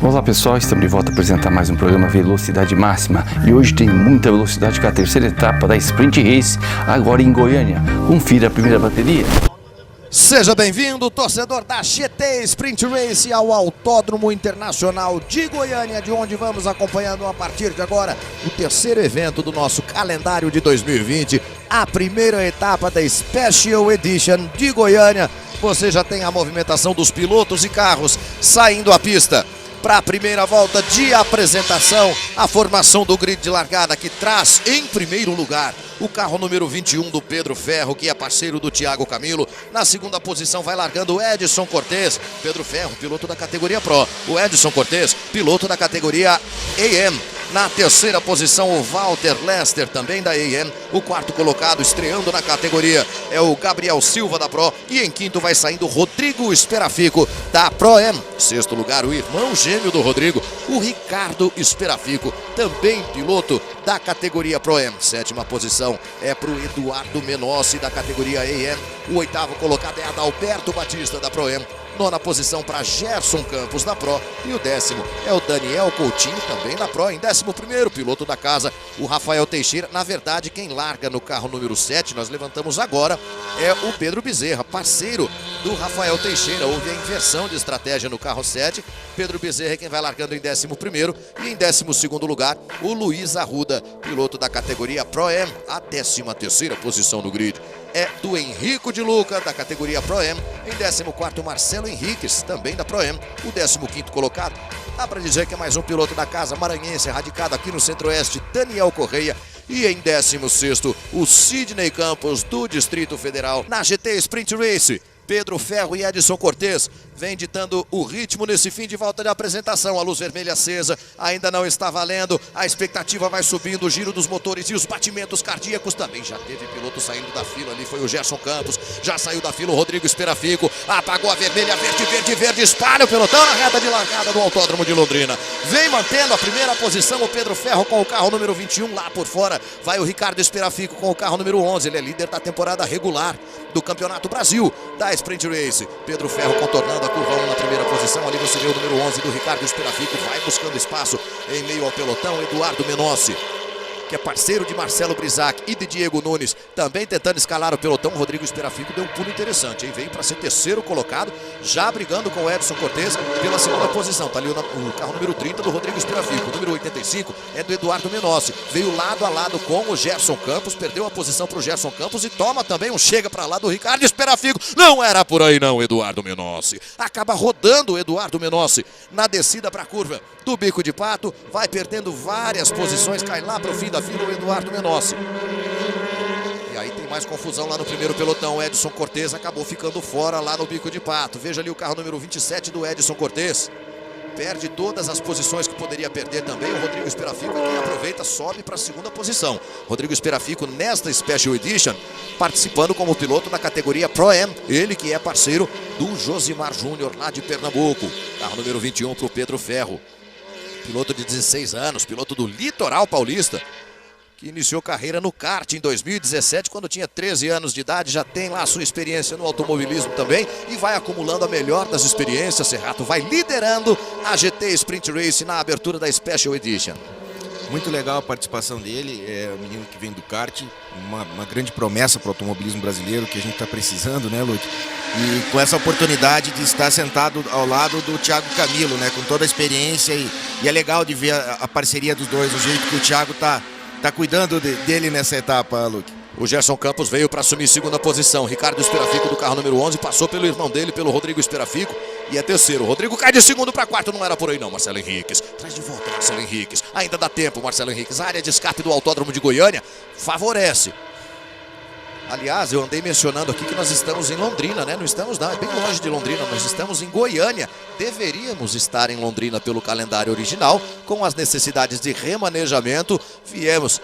Olá pessoal, estamos de volta a apresentar mais um programa Velocidade Máxima e hoje tem muita velocidade com a terceira etapa da Sprint Race, agora em Goiânia. Confira a primeira bateria. Seja bem-vindo, torcedor da GT Sprint Race, ao Autódromo Internacional de Goiânia, de onde vamos acompanhando a partir de agora o terceiro evento do nosso calendário de 2020, a primeira etapa da Special Edition de Goiânia. Você já tem a movimentação dos pilotos e carros saindo à pista para a primeira volta de apresentação, a formação do grid de largada que traz em primeiro lugar o carro número 21 do Pedro Ferro, que é parceiro do Thiago Camilo. Na segunda posição vai largando o Edson Cortez, Pedro Ferro, piloto da categoria Pro, o Edson Cortez, piloto da categoria AM. Na terceira posição o Walter Lester, também da AM, o quarto colocado estreando na categoria é o Gabriel Silva da Pro, e em quinto vai saindo Rodrigo Esperafico da Pro M. Sexto lugar o irmão gêmeo do Rodrigo, o Ricardo Esperafico, também piloto da categoria Pro M. Sétima posição é para o Eduardo Menossi da categoria AM, o oitavo colocado é Adalberto Batista da Pro M. Nona posição para Gerson Campos da Pro e o décimo é o Daniel Coutinho, também da Pro. Em 11º, piloto da casa, o Rafael Teixeira. Na verdade, quem larga no carro número 7, nós levantamos agora, é o Pedro Bezerra, parceiro do Rafael Teixeira. Houve a inversão de estratégia no carro 7. Pedro Bezerra é quem vai largando em 11º e em 12º lugar o Luiz Arruda, piloto da categoria Pro M. A 13ª posição no grid é do Henrico de Luca, da categoria Pro M. Em 14º, Marcelo Henriques, também da Pro M. O 15º colocado, dá para dizer que é mais um piloto da casa maranhense, radicado aqui no Centro-Oeste, Daniel Correia. E em 16º, o Sidney Campos, do Distrito Federal. Na GT Sprint Race, Pedro Ferro e Edson Cortez vem ditando o ritmo nesse fim de volta de apresentação. A luz vermelha acesa ainda não está valendo, a expectativa vai subindo, o giro dos motores e os batimentos cardíacos também. Já teve piloto saindo da fila, ali foi o Gerson Campos, já saiu da fila o Rodrigo Esperafico, apagou a vermelha, verde, espalha o pelotão na reta de largada do Autódromo de Londrina. Vem mantendo a primeira posição o Pedro Ferro com o carro número 21, lá por fora vai o Ricardo Esperafico com o carro número 11, ele é líder da temporada regular do Campeonato Brasil da Sprint Race. Pedro Ferro contornando a curva 1 na primeira posição, ali você vê o número 11 do Ricardo Esperafico, vai buscando espaço em meio ao pelotão, Eduardo Menossi, que é parceiro de Marcelo Brisac e de Diego Nunes, também tentando escalar o pelotão. Rodrigo Esperafico deu um pulo interessante, hein? Veio para ser terceiro colocado, já brigando com o Edson Cortez pela segunda posição. Tá ali o carro número 30 do Rodrigo Esperafico. O número 85 é do Eduardo Menossi, veio lado a lado com o Gerson Campos, perdeu a posição para o Gerson Campos e toma também um chega para lá do Ricardo Esperafico. Não era por aí não, Eduardo Menossi. Acaba rodando o Eduardo Menossi na descida para a curva do Bico de Pato, vai perdendo várias posições, cai lá para o fim da fila o Eduardo Menossi. E aí tem mais confusão lá no primeiro pelotão. O Edson Cortez acabou ficando fora lá no Bico de Pato. Veja ali o carro número 27 do Edson Cortez. Perde todas as posições que poderia perder também. O Rodrigo Esperafico, quem aproveita, sobe para a segunda posição. Rodrigo Esperafico nesta Special Edition, participando como piloto da categoria Pro M. Ele que é parceiro do Josimar Júnior, lá de Pernambuco. Carro número 21 para o Pedro Ferro. Piloto de 16 anos, piloto do Litoral Paulista, que iniciou carreira no kart em 2017, quando tinha 13 anos de idade, já tem lá a sua experiência no automobilismo também e vai acumulando a melhor das experiências. Serrato vai liderando a GT Sprint Race na abertura da Special Edition. Muito legal a participação dele, é um menino que vem do kart, uma grande promessa para o automobilismo brasileiro que a gente está precisando, né, Lute? E com essa oportunidade de estar sentado ao lado do Thiago Camilo, né, com toda a experiência e é legal de ver a parceria dos dois, o jeito que o Thiago tá cuidando dele nessa etapa, Luke. O Gerson Campos veio para assumir segunda posição. Ricardo Esperafico do carro número 11 passou pelo irmão dele, pelo Rodrigo Esperafico, e é terceiro. O Rodrigo cai de segundo para quarto, não era por aí não, Marcelo Henriques. Traz de volta Marcelo Henriques. Ainda dá tempo, Marcelo Henriques. A área de escape do Autódromo de Goiânia favorece. Aliás, eu andei mencionando aqui que nós estamos em Londrina, né? Não estamos não, é bem longe de Londrina, nós estamos em Goiânia. Deveríamos estar em Londrina pelo calendário original, com as necessidades de remanejamento. Viemos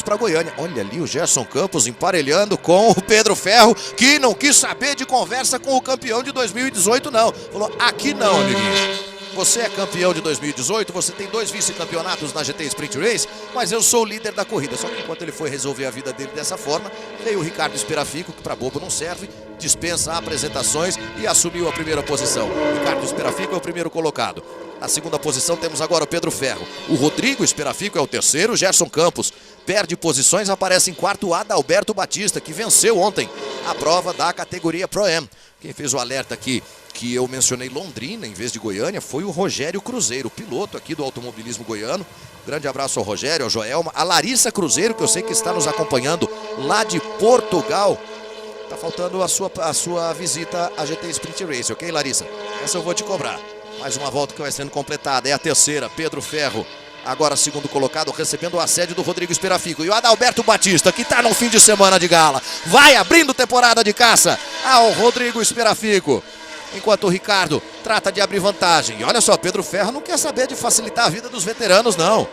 para Goiânia. Olha ali o Gerson Campos emparelhando com o Pedro Ferro, que não quis saber de conversa com o campeão de 2018 não. Falou, aqui não, amiguinho. Você é campeão de 2018, você tem 2 vice-campeonatos na GT Sprint Race, mas eu sou o líder da corrida. Só que enquanto ele foi resolver a vida dele dessa forma, veio o Ricardo Esperafico, que para bobo não serve, dispensa apresentações e assumiu a primeira posição. Ricardo Esperafico é o primeiro colocado. Na segunda posição temos agora o Pedro Ferro. O Rodrigo Esperafico é o terceiro. Gerson Campos perde posições, aparece em quarto o Adalberto Batista, que venceu ontem a prova da categoria Pro-Am. Quem fez o alerta aqui, que eu mencionei Londrina em vez de Goiânia, foi o Rogério Cruzeiro, piloto aqui do automobilismo goiano. Grande abraço ao Rogério, ao Joelma, a Larissa Cruzeiro, que eu sei que está nos acompanhando lá de Portugal. Tá faltando a sua visita à GT Sprint Race, ok, Larissa? Essa eu vou te cobrar. Mais uma volta que vai sendo completada, é a terceira. Pedro Ferro, agora segundo colocado, recebendo o assédio do Rodrigo Esperafico. E o Adalberto Batista, que está no fim de semana de gala, vai abrindo temporada de caça ao Rodrigo Esperafico. Enquanto o Ricardo trata de abrir vantagem. E olha só, Pedro Ferro não quer saber de facilitar a vida dos veteranos, não.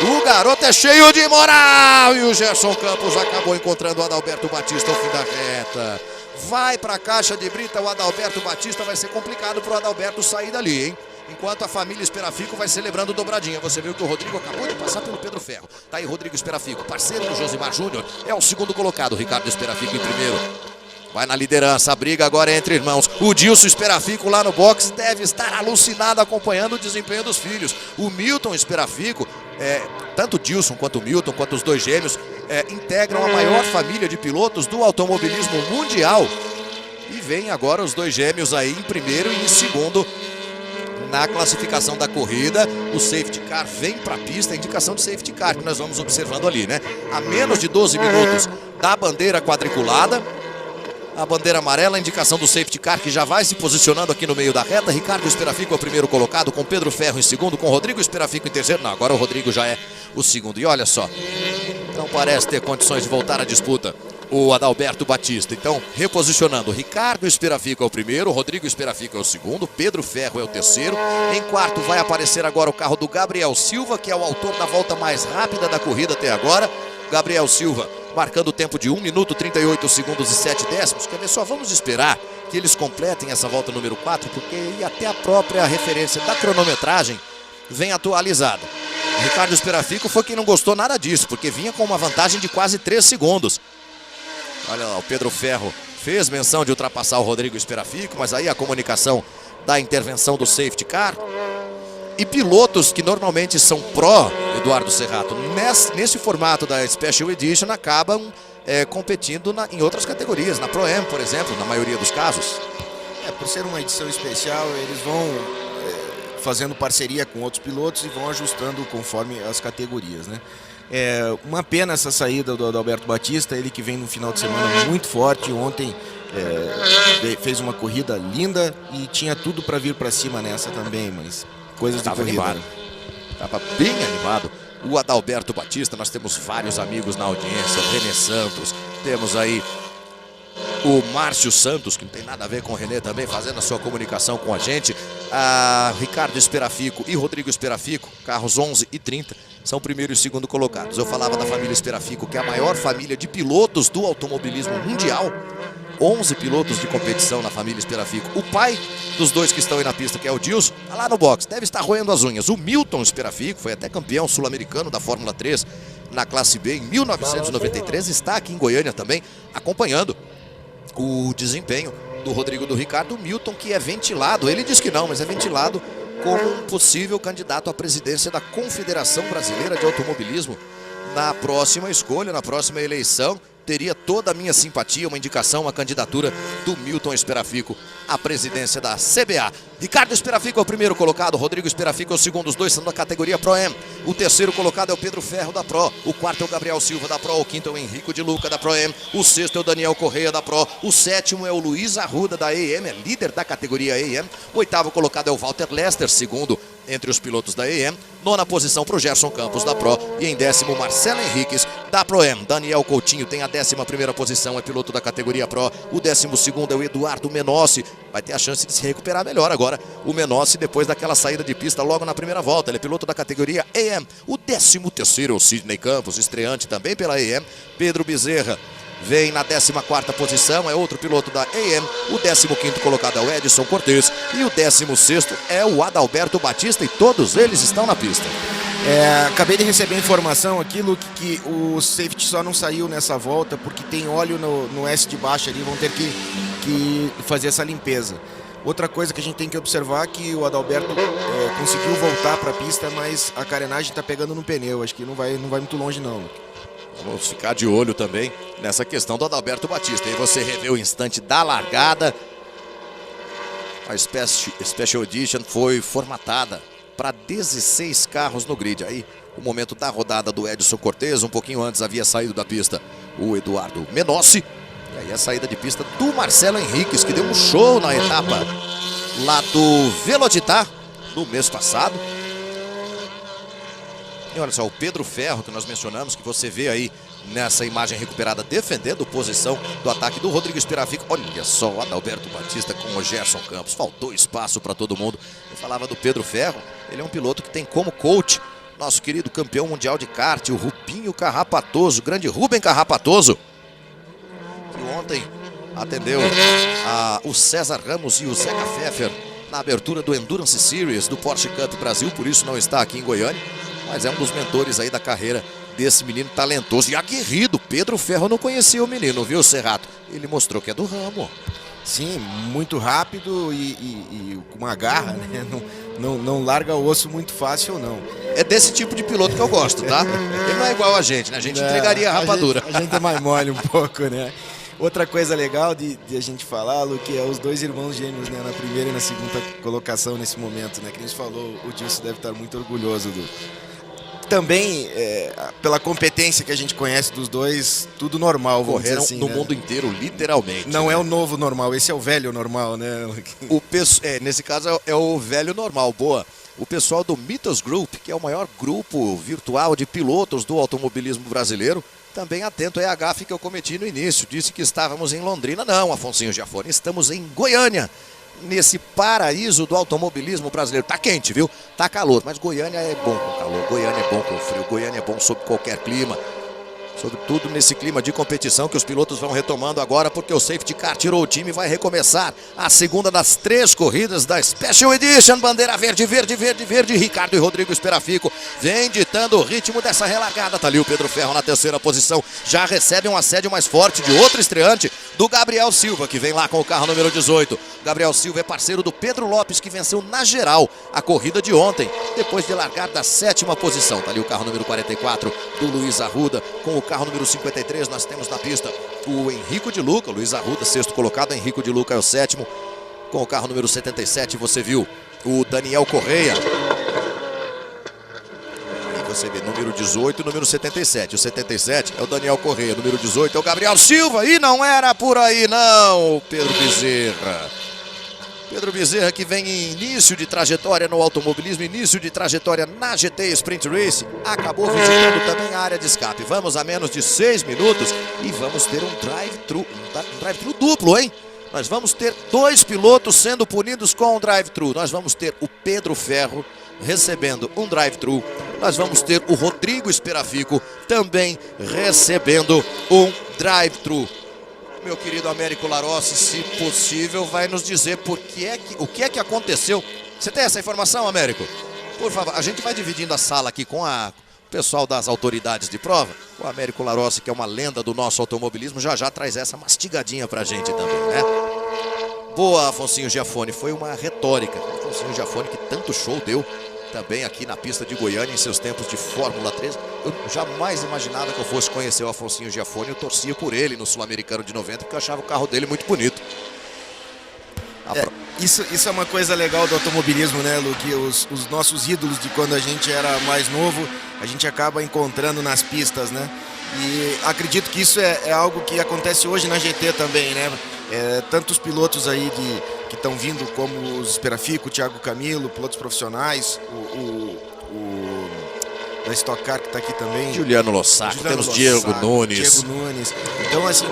O garoto é cheio de moral. E o Gerson Campos acabou encontrando o Adalberto Batista ao fim da reta. Vai para a caixa de brita o Adalberto Batista. Vai ser complicado para o Adalberto sair dali, hein? Enquanto a família Esperafico vai celebrando dobradinha. Você viu que o Rodrigo acabou de passar pelo Pedro Ferro. Tá aí Rodrigo Esperafico, parceiro do Josimar Júnior. É o segundo colocado, Ricardo Esperafico em primeiro. Vai na liderança, a briga agora é entre irmãos. O Dilson Esperafico lá no box deve estar alucinado acompanhando o desempenho dos filhos. O Milton Esperafico, tanto o Dilson quanto o Milton, quanto os dois gêmeos, integram a maior família de pilotos do automobilismo mundial. E vem agora os dois gêmeos aí em primeiro e em segundo na classificação da corrida. O safety car vem para a pista, a indicação de safety car que nós vamos observando ali, né? A menos de 12 minutos da bandeira quadriculada. A bandeira amarela, a indicação do safety car que já vai se posicionando aqui no meio da reta. Ricardo Esperafico é o primeiro colocado, com Pedro Ferro em segundo, com Rodrigo Esperafico em terceiro. Não, agora o Rodrigo já é o segundo. E olha só, não parece ter condições de voltar à disputa o Adalberto Batista. Então, reposicionando, Ricardo Esperafico é o primeiro, Rodrigo Esperafico é o segundo, Pedro Ferro é o terceiro. Em quarto vai aparecer agora o carro do Gabriel Silva, que é o autor da volta mais rápida da corrida até agora. Gabriel Silva marcando o tempo de 1 minuto 38 segundos e 7 décimos. Quer ver só, vamos esperar que eles completem essa volta número 4, porque e até a própria referência da cronometragem vem atualizada. O Ricardo Esperafico foi quem não gostou nada disso, porque vinha com uma vantagem de quase 3 segundos. Olha lá, o Pedro Ferro fez menção de ultrapassar o Rodrigo Esperafico, mas aí a comunicação da intervenção do safety car. E pilotos que normalmente são pró, Eduardo Serrato, nesse formato da Special Edition, acabam competindo em outras categorias, na Pro-Am, por exemplo, na maioria dos casos. Por ser uma edição especial, eles vão fazendo parceria com outros pilotos e vão ajustando conforme as categorias, né? Uma pena essa saída do Adalberto Batista, ele que vem no final de semana muito forte. Ontem fez uma corrida linda e tinha tudo para vir para cima nessa também, mas coisas de corrida. Animado. Estava bem animado. O Adalberto Batista, nós temos vários amigos na audiência, o René Santos, temos aí o Márcio Santos, que não tem nada a ver com o René também, fazendo a sua comunicação com a gente. Ricardo Esperafico e Rodrigo Esperafico, carros 11 e 30, são primeiro e segundo colocados. Eu falava da família Esperafico, que é a maior família de pilotos do automobilismo mundial. 11 pilotos de competição na família Esperafico. O pai dos dois que estão aí na pista, que é o Dilson, está lá no box, deve estar roendo as unhas. O Milton Esperafico foi até campeão sul-americano da Fórmula 3 na classe B em 1993, está aqui em Goiânia também, acompanhando o desempenho do Rodrigo e do Ricardo. O Milton, que é ventilado, ele diz que não, mas é ventilado como um possível candidato à presidência da Confederação Brasileira de Automobilismo na próxima escolha, na próxima eleição. Teria toda a minha simpatia, uma indicação, uma candidatura do Milton Esperafico à presidência da CBA. Ricardo Esperafico é o primeiro colocado, Rodrigo Esperafico é o segundo, os dois são da categoria Pro-Am. O terceiro colocado é o Pedro Ferro da Pro, o quarto é o Gabriel Silva da Pro, o quinto é o Henrico de Luca da Pro-Am, o sexto é o Daniel Correia da Pro, o sétimo é o Luiz Arruda da AM, é líder da categoria AM. O oitavo colocado é o Walter Lester, segundo entre os pilotos da AM. Nona posição para o Gerson Campos da Pro e em décimo Marcelo Henriques da Pro-Am. Daniel Coutinho tem a 11ª posição, é piloto da categoria Pro. O 12º é o Eduardo Menossi, vai ter a chance de se recuperar melhor agora o Menossi depois daquela saída de pista logo na primeira volta. Ele é piloto da categoria AM. O 13º é o Sidney Campos, estreante também pela AM. Pedro Bezerra vem na 14ª posição, é outro piloto da AM. O 15º colocado é o Edson Cortez e o 16º é o Adalberto Batista, e todos eles estão na pista. Acabei de receber informação aqui, Luke, que o safety só não saiu nessa volta porque tem óleo no S de baixo ali, vão ter que que fazer essa limpeza. Outra coisa que a gente tem que observar é que o Adalberto conseguiu voltar para a pista, mas a carenagem está pegando no pneu. Acho que não vai muito longe não. Vamos ficar de olho também nessa questão do Adalberto Batista. Aí você revê o instante da largada. A Special Edition foi formatada para 16 carros no grid. Aí o momento da rodada do Edson Cortez, um pouquinho antes havia saído da pista o Eduardo Menossi. E aí a saída de pista do Marcelo Henriques, que deu um show na etapa lá do Velocitar no mês passado. E olha só, o Pedro Ferro, que nós mencionamos, que você vê aí nessa imagem recuperada, defendendo posição do ataque do Rodrigo Esperafico. Olha só, o Adalberto Batista com o Gerson Campos. Faltou espaço para todo mundo. Eu falava do Pedro Ferro, ele é um piloto que tem como coach nosso querido campeão mundial de kart, o Rubinho Carrapatoso, o grande Rubem Carrapatoso, que ontem atendeu o César Ramos e o Zeca Pfeffer na abertura do Endurance Series do Porsche Cup Brasil, por isso não está aqui em Goiânia, mas é um dos mentores aí da carreira desse menino talentoso e aguerrido. Pedro Ferro não conhecia o menino, viu, Serrato? Ele mostrou que é do ramo. Sim, muito rápido e com uma garra, né? Não larga o osso muito fácil, não. É desse tipo de piloto que eu gosto, tá? Ele não é igual a gente, né? A gente entregaria a rapadura. A gente é mais mole um pouco, né? Outra coisa legal de a gente falar, Luque, é os dois irmãos gêmeos, né? Na primeira e na segunda colocação nesse momento, né? Que a gente falou, o Dilson deve estar muito orgulhoso também, pela competência que a gente conhece dos dois, tudo normal, vamos dizer assim, no né? mundo inteiro, literalmente. Não é o novo normal, esse é o velho normal, né? Nesse caso é o velho normal, boa. O pessoal do Mythos Group, que é o maior grupo virtual de pilotos do automobilismo brasileiro, também atento à gafe que eu cometi no início. Disse que estávamos em Londrina. Não, Afonsinho Giafone, estamos em Goiânia, nesse paraíso do automobilismo brasileiro. Tá quente, viu? Tá calor, mas Goiânia é bom com calor, Goiânia é bom com frio, Goiânia é bom sob qualquer clima. Sobretudo nesse clima de competição que os pilotos vão retomando agora, porque o Safety Car tirou o time e vai recomeçar a segunda das 3 corridas da Special Edition. Bandeira verde, verde, verde, verde. Ricardo e Rodrigo Esperafico vem ditando o ritmo dessa relargada. Tá ali o Pedro Ferro na terceira posição. Já recebe um assédio mais forte de outro estreante, do Gabriel Silva, que vem lá com o carro número 18. Gabriel Silva é parceiro do Pedro Lopes, que venceu na geral a corrida de ontem, depois de largar da 7ª posição. Tá ali o carro número 44 do Luiz Arruda. Com o carro número 53 nós temos na pista o Henrico de Luca, Luiz Arruda, 6º colocado, Henrico de Luca é o 7º. Com o carro número 77 você viu o Daniel Correia. E você vê número 18 e número 77. O 77 é o Daniel Correia, número 18 é o Gabriel Silva. E não era por aí não, Pedro Bezerra. Pedro Bezerra, que vem em início de trajetória no automobilismo, início de trajetória na GT Sprint Race, acabou visitando também a área de escape. Vamos a menos de 6 minutos e vamos ter um drive-thru duplo, hein? Nós vamos ter 2 pilotos sendo punidos com um drive-thru. Nós vamos ter o Pedro Ferro recebendo um drive-thru. Nós vamos ter o Rodrigo Esperafico também recebendo um drive-thru. Meu querido Américo Larossi, se possível, vai nos dizer o que é que aconteceu. Você tem essa informação, Américo? Por favor, a gente vai dividindo a sala aqui com o pessoal das autoridades de prova. O Américo Larossi, que é uma lenda do nosso automobilismo, já traz essa mastigadinha pra gente também, né? Boa, Afonsinho Giafone, foi uma retórica. Afonsinho Giafone, que tanto show deu também aqui na pista de Goiânia em seus tempos de Fórmula 3. Eu jamais imaginava que eu fosse conhecer o Afonsinho Giafone. Eu torcia por ele no Sul-Americano de 90, porque eu achava o carro dele muito bonito. Isso é uma coisa legal do automobilismo, né, Lu? Que os nossos ídolos de quando a gente era mais novo, a gente acaba encontrando nas pistas, né? E acredito que isso é algo que acontece hoje na GT também, né? Tantos pilotos aí que estão vindo, como o Esperafico, o Thiago Camilo, pilotos profissionais, o da Stock Car que está aqui também. Juliano Lossaco, temos Diego Nunes. Então, assim,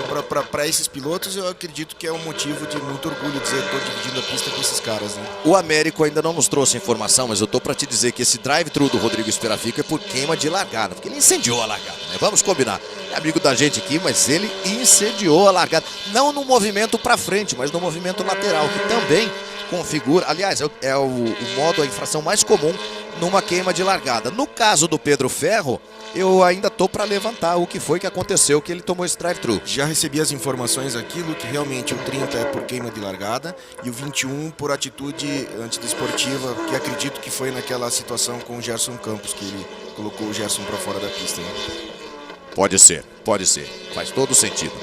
para esses pilotos, eu acredito que é um motivo de muito orgulho dizer que estou dividindo a pista com esses caras, né? O Américo ainda não nos trouxe informação, mas eu tô para te dizer que esse drive-thru do Rodrigo Esperafico é por queima de largada, porque ele incendiou a largada, né? Vamos combinar. É amigo da gente aqui, mas ele incendiou a largada. Não no movimento para frente, mas no movimento lateral, que também configura. Aliás, é o modo, a infração mais comum numa queima de largada. No caso do Pedro Ferro, eu ainda tô para levantar o que foi que aconteceu, que ele tomou esse drive-thru. Já recebi as informações aqui, que realmente o 30 é por queima de largada e o 21 por atitude antidesportiva, que acredito que foi naquela situação com o Gerson Campos, que ele colocou o Gerson para fora da pista, né? Pode ser. Faz todo sentido.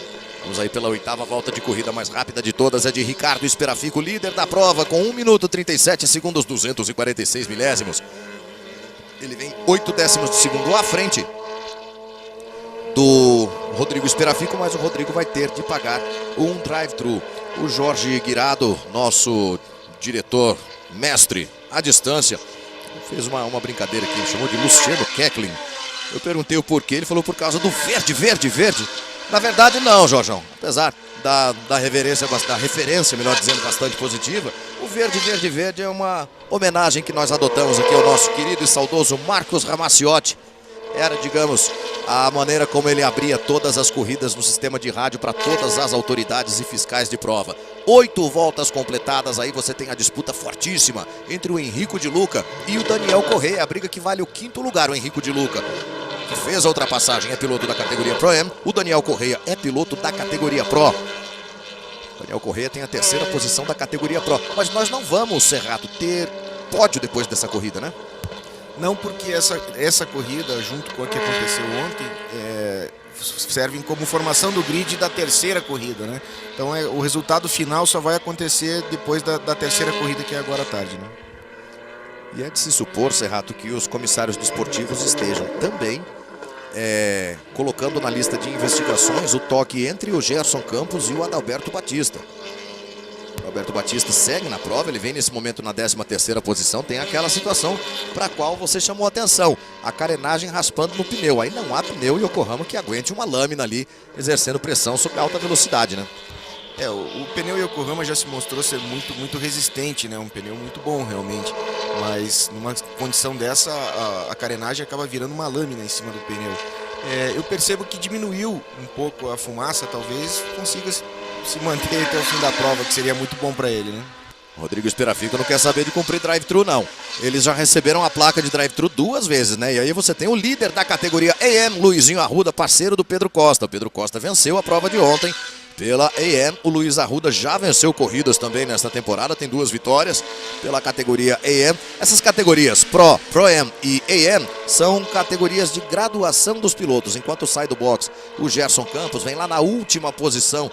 Vamos aí pela 8ª volta de corrida mais rápida de todas, é de Ricardo Esperafico, líder da prova, com 1 minuto 37 segundos 246 milésimos. Ele vem 8 décimos de segundo à frente do Rodrigo Esperafico, mas o Rodrigo vai ter de pagar um drive-thru. O Jorge Guirado, nosso diretor, mestre à distância, fez uma brincadeira aqui, chamou de Luciano Kecklin. Eu perguntei o porquê, ele falou por causa do verde. Na verdade não, Jorjão, apesar da referência, melhor dizendo, bastante positiva, o verde é uma homenagem que nós adotamos aqui ao nosso querido e saudoso Marcos Ramacciotti. Era, digamos, a maneira como ele abria todas as corridas no sistema de rádio para todas as autoridades e fiscais de prova. 8 voltas completadas, aí você tem a disputa fortíssima entre o Henrico de Luca e o Daniel Correia, a briga que vale o 5º lugar. O Henrico de Luca, que fez a ultrapassagem, é piloto da categoria Pro-Am. O Daniel Correia é piloto da categoria Pro. O Daniel Correia tem a 3ª posição da categoria Pro. Mas nós não vamos, Serrato, ter pódio depois dessa corrida, né? Não, porque essa corrida, junto com a que aconteceu ontem, servem como formação do grid da 3ª corrida, né? Então o resultado final só vai acontecer depois da 3ª corrida, que é agora à tarde, né? E é de se supor, Serrato, que os comissários desportivos estejam também colocando na lista de investigações o toque entre o Gerson Campos e o Adalberto Batista. O Adalberto Batista segue na prova, ele vem nesse momento na 13ª posição, tem aquela situação para a qual você chamou a atenção, a carenagem raspando no pneu. Aí não há pneu Yokohama que aguente uma lâmina ali exercendo pressão sobre alta velocidade, né? O pneu Yokohama já se mostrou ser muito resistente, né? Um pneu muito bom realmente, mas numa condição dessa a carenagem acaba virando uma lâmina em cima do pneu. Eu percebo que diminuiu um pouco a fumaça, talvez consiga se manter até o fim da prova, que seria muito bom para ele, né? Rodrigo Esperafico não quer saber de cumprir drive-thru, não. Eles já receberam a placa de drive-thru 2 vezes, né? E aí você tem o líder da categoria AM, Luizinho Arruda, parceiro do Pedro Costa. O Pedro Costa venceu a prova de ontem pela AM. O Luiz Arruda já venceu corridas também nesta temporada, tem 2 vitórias pela categoria AM. Essas categorias Pro, Pro-Am e AM são categorias de graduação dos pilotos. Enquanto sai do box, o Gerson Campos vem lá na última posição.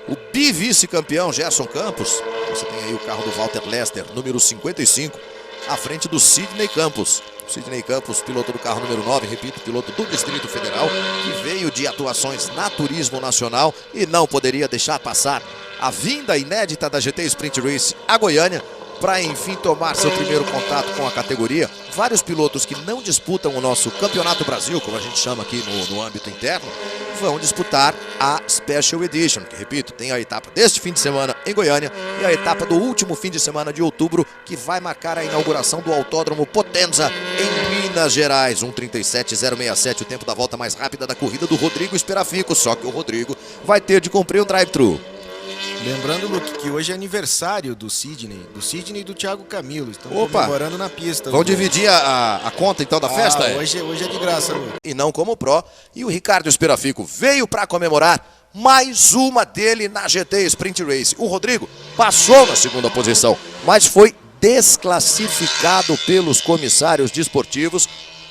O bivice-campeão Gerson Campos, você tem aí o carro do Walter Lester, número 55, à frente do Sidney Campos. Sidney Campos, piloto do carro número 9, repito, piloto do Distrito Federal, que veio de atuações na Turismo Nacional e não poderia deixar passar a vinda inédita da GT Sprint Race a Goiânia, para enfim tomar seu primeiro contato com a categoria. Vários pilotos que não disputam o nosso Campeonato Brasil, como a gente chama aqui no âmbito interno, vão disputar a Special Edition, que, repito, tem a etapa deste fim de semana em Goiânia e a etapa do último fim de semana de outubro, que vai marcar a inauguração do Autódromo Potenza em Minas Gerais. 1:37.067, o tempo da volta mais rápida da corrida do Rodrigo Esperafico, só que o Rodrigo vai ter de cumprir um drive-thru. Lembrando, Luke, que hoje é aniversário do Sidney e do Thiago Camilo. Estão comemorando na pista. Vão dividir a conta, então, da festa? Hoje é de graça, Luke. E não como Pro. E o Ricardo Esperafico veio para comemorar mais uma dele na GT Sprint Race. O Rodrigo passou na 2ª posição, mas foi desclassificado pelos comissários desportivos,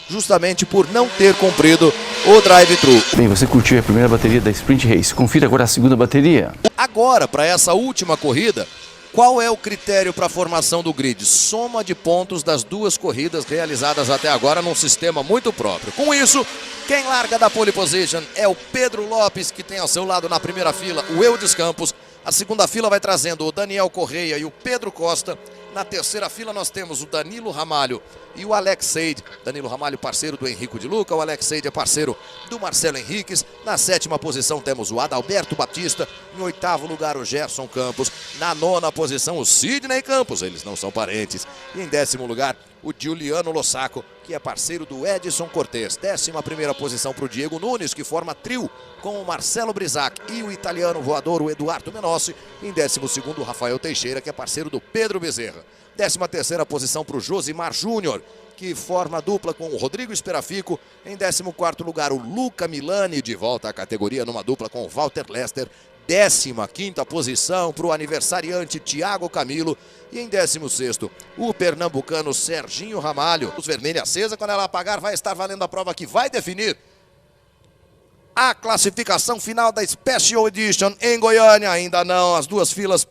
justamente por não ter cumprido o drive-thru. Bem, você curtiu a primeira bateria da Sprint Race. Confira agora a 2ª bateria. Agora, para essa última corrida, qual é o critério para a formação do grid? Soma de pontos das 2 corridas realizadas até agora num sistema muito próprio. Com isso, quem larga da pole position é o Pedro Lopes, que tem ao seu lado na primeira fila o Eudes Campos. A 2ª fila vai trazendo o Daniel Correia e o Pedro Costa. Na 3ª fila nós temos o Danilo Ramalho e o Alex Seid. Danilo Ramalho, parceiro do Henrico de Luca. O Alex Seid é parceiro do Marcelo Henriques. Na 7ª posição temos o Adalberto Batista. Em 8º lugar o Gerson Campos. Na 9ª posição o Sidney Campos. Eles não são parentes. E em 10º lugar o Giuliano Lossaco, que é parceiro do Edson Cortes. 11ª posição para o Diego Nunes, que forma trio com o Marcelo Brisac e o italiano voador, o Eduardo Menossi. Em 12º, o Rafael Teixeira, que é parceiro do Pedro Bezerra. 13ª posição para o Josimar Júnior, que forma dupla com o Rodrigo Esperafico. Em 14º lugar, o Luca Milani, de volta à categoria numa dupla com o Walter Lester. 15ª posição para o aniversariante Thiago Camilo. E em 16º, o pernambucano Serginho Ramalho. Luz vermelha acesa, quando ela apagar vai estar valendo a prova que vai definir a classificação final da Special Edition em Goiânia. Ainda não, as duas filas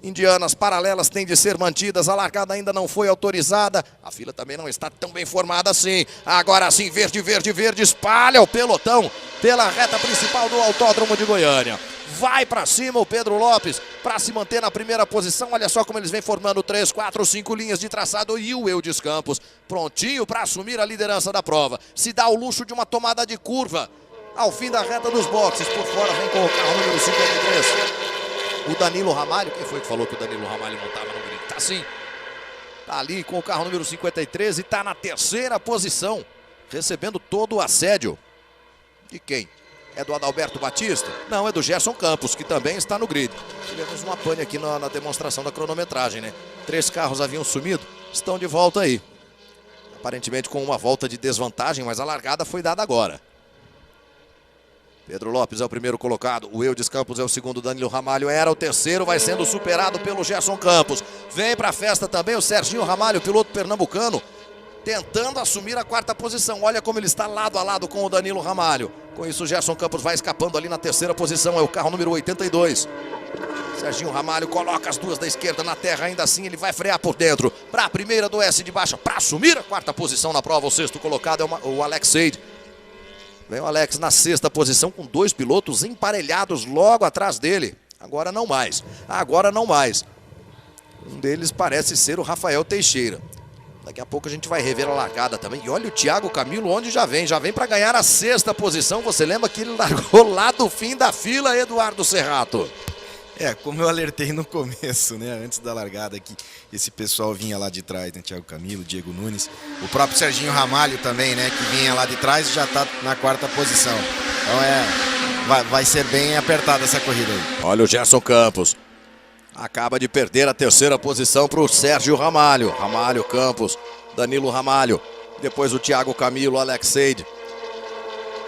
indianas paralelas têm de ser mantidas, a largada ainda não foi autorizada, a fila também não está tão bem formada assim. Agora sim, verde, verde, verde, espalha o pelotão pela reta principal do Autódromo de Goiânia. Vai para cima o Pedro Lopes para se manter na primeira posição. Olha só como eles vêm formando 3, 4, 5 linhas de traçado. E o Eudes Campos prontinho para assumir a liderança da prova. Se dá o luxo de uma tomada de curva ao fim da reta dos boxes. Por fora vem com o carro número 53. O Danilo Ramalho. Quem foi que falou que o Danilo Ramalho não estava no grid? Tá sim. Tá ali com o carro número 53 e tá na terceira posição. Recebendo todo o assédio. De quem? É do Adalberto Batista? Não, é do Gerson Campos, que também está no grid. Tivemos uma pane aqui na demonstração da cronometragem, né? 3 carros haviam sumido, estão de volta aí. Aparentemente com uma volta de desvantagem, mas a largada foi dada agora. Pedro Lopes é o primeiro colocado, o Eudes Campos é o segundo, Danilo Ramalho era o terceiro, vai sendo superado pelo Gerson Campos. Vem para a festa também o Serginho Ramalho, piloto pernambucano, tentando assumir a 4ª posição. Olha como ele está lado a lado com o Danilo Ramalho. Com isso o Gerson Campos vai escapando ali na terceira posição, é o carro número 82. Serginho Ramalho coloca as duas da esquerda na terra, ainda assim ele vai frear por dentro. Para a primeira do S de baixa, para assumir a 4ª posição na prova, o 6º colocado é o Alex Seid. Vem o Alex na 6ª posição com 2 pilotos emparelhados logo atrás dele. Agora não mais, agora não mais. Um deles parece ser o Rafael Teixeira. Daqui a pouco a gente vai rever a largada também. E olha o Thiago Camilo onde já vem para ganhar a 6ª posição. Você lembra que ele largou lá do fim da fila, Eduardo Serrato? Como eu alertei no começo, né, antes da largada, que esse pessoal vinha lá de trás, né, Thiago Camilo, Diego Nunes, o próprio Serginho Ramalho também, né, que vinha lá de trás e já está na 4ª posição. Então vai ser bem apertada essa corrida aí. Olha o Gerson Campos. Acaba de perder a 3ª posição para o Sérgio Ramalho. Ramalho, Campos, Danilo Ramalho. Depois o Thiago Camilo, Alex Seid.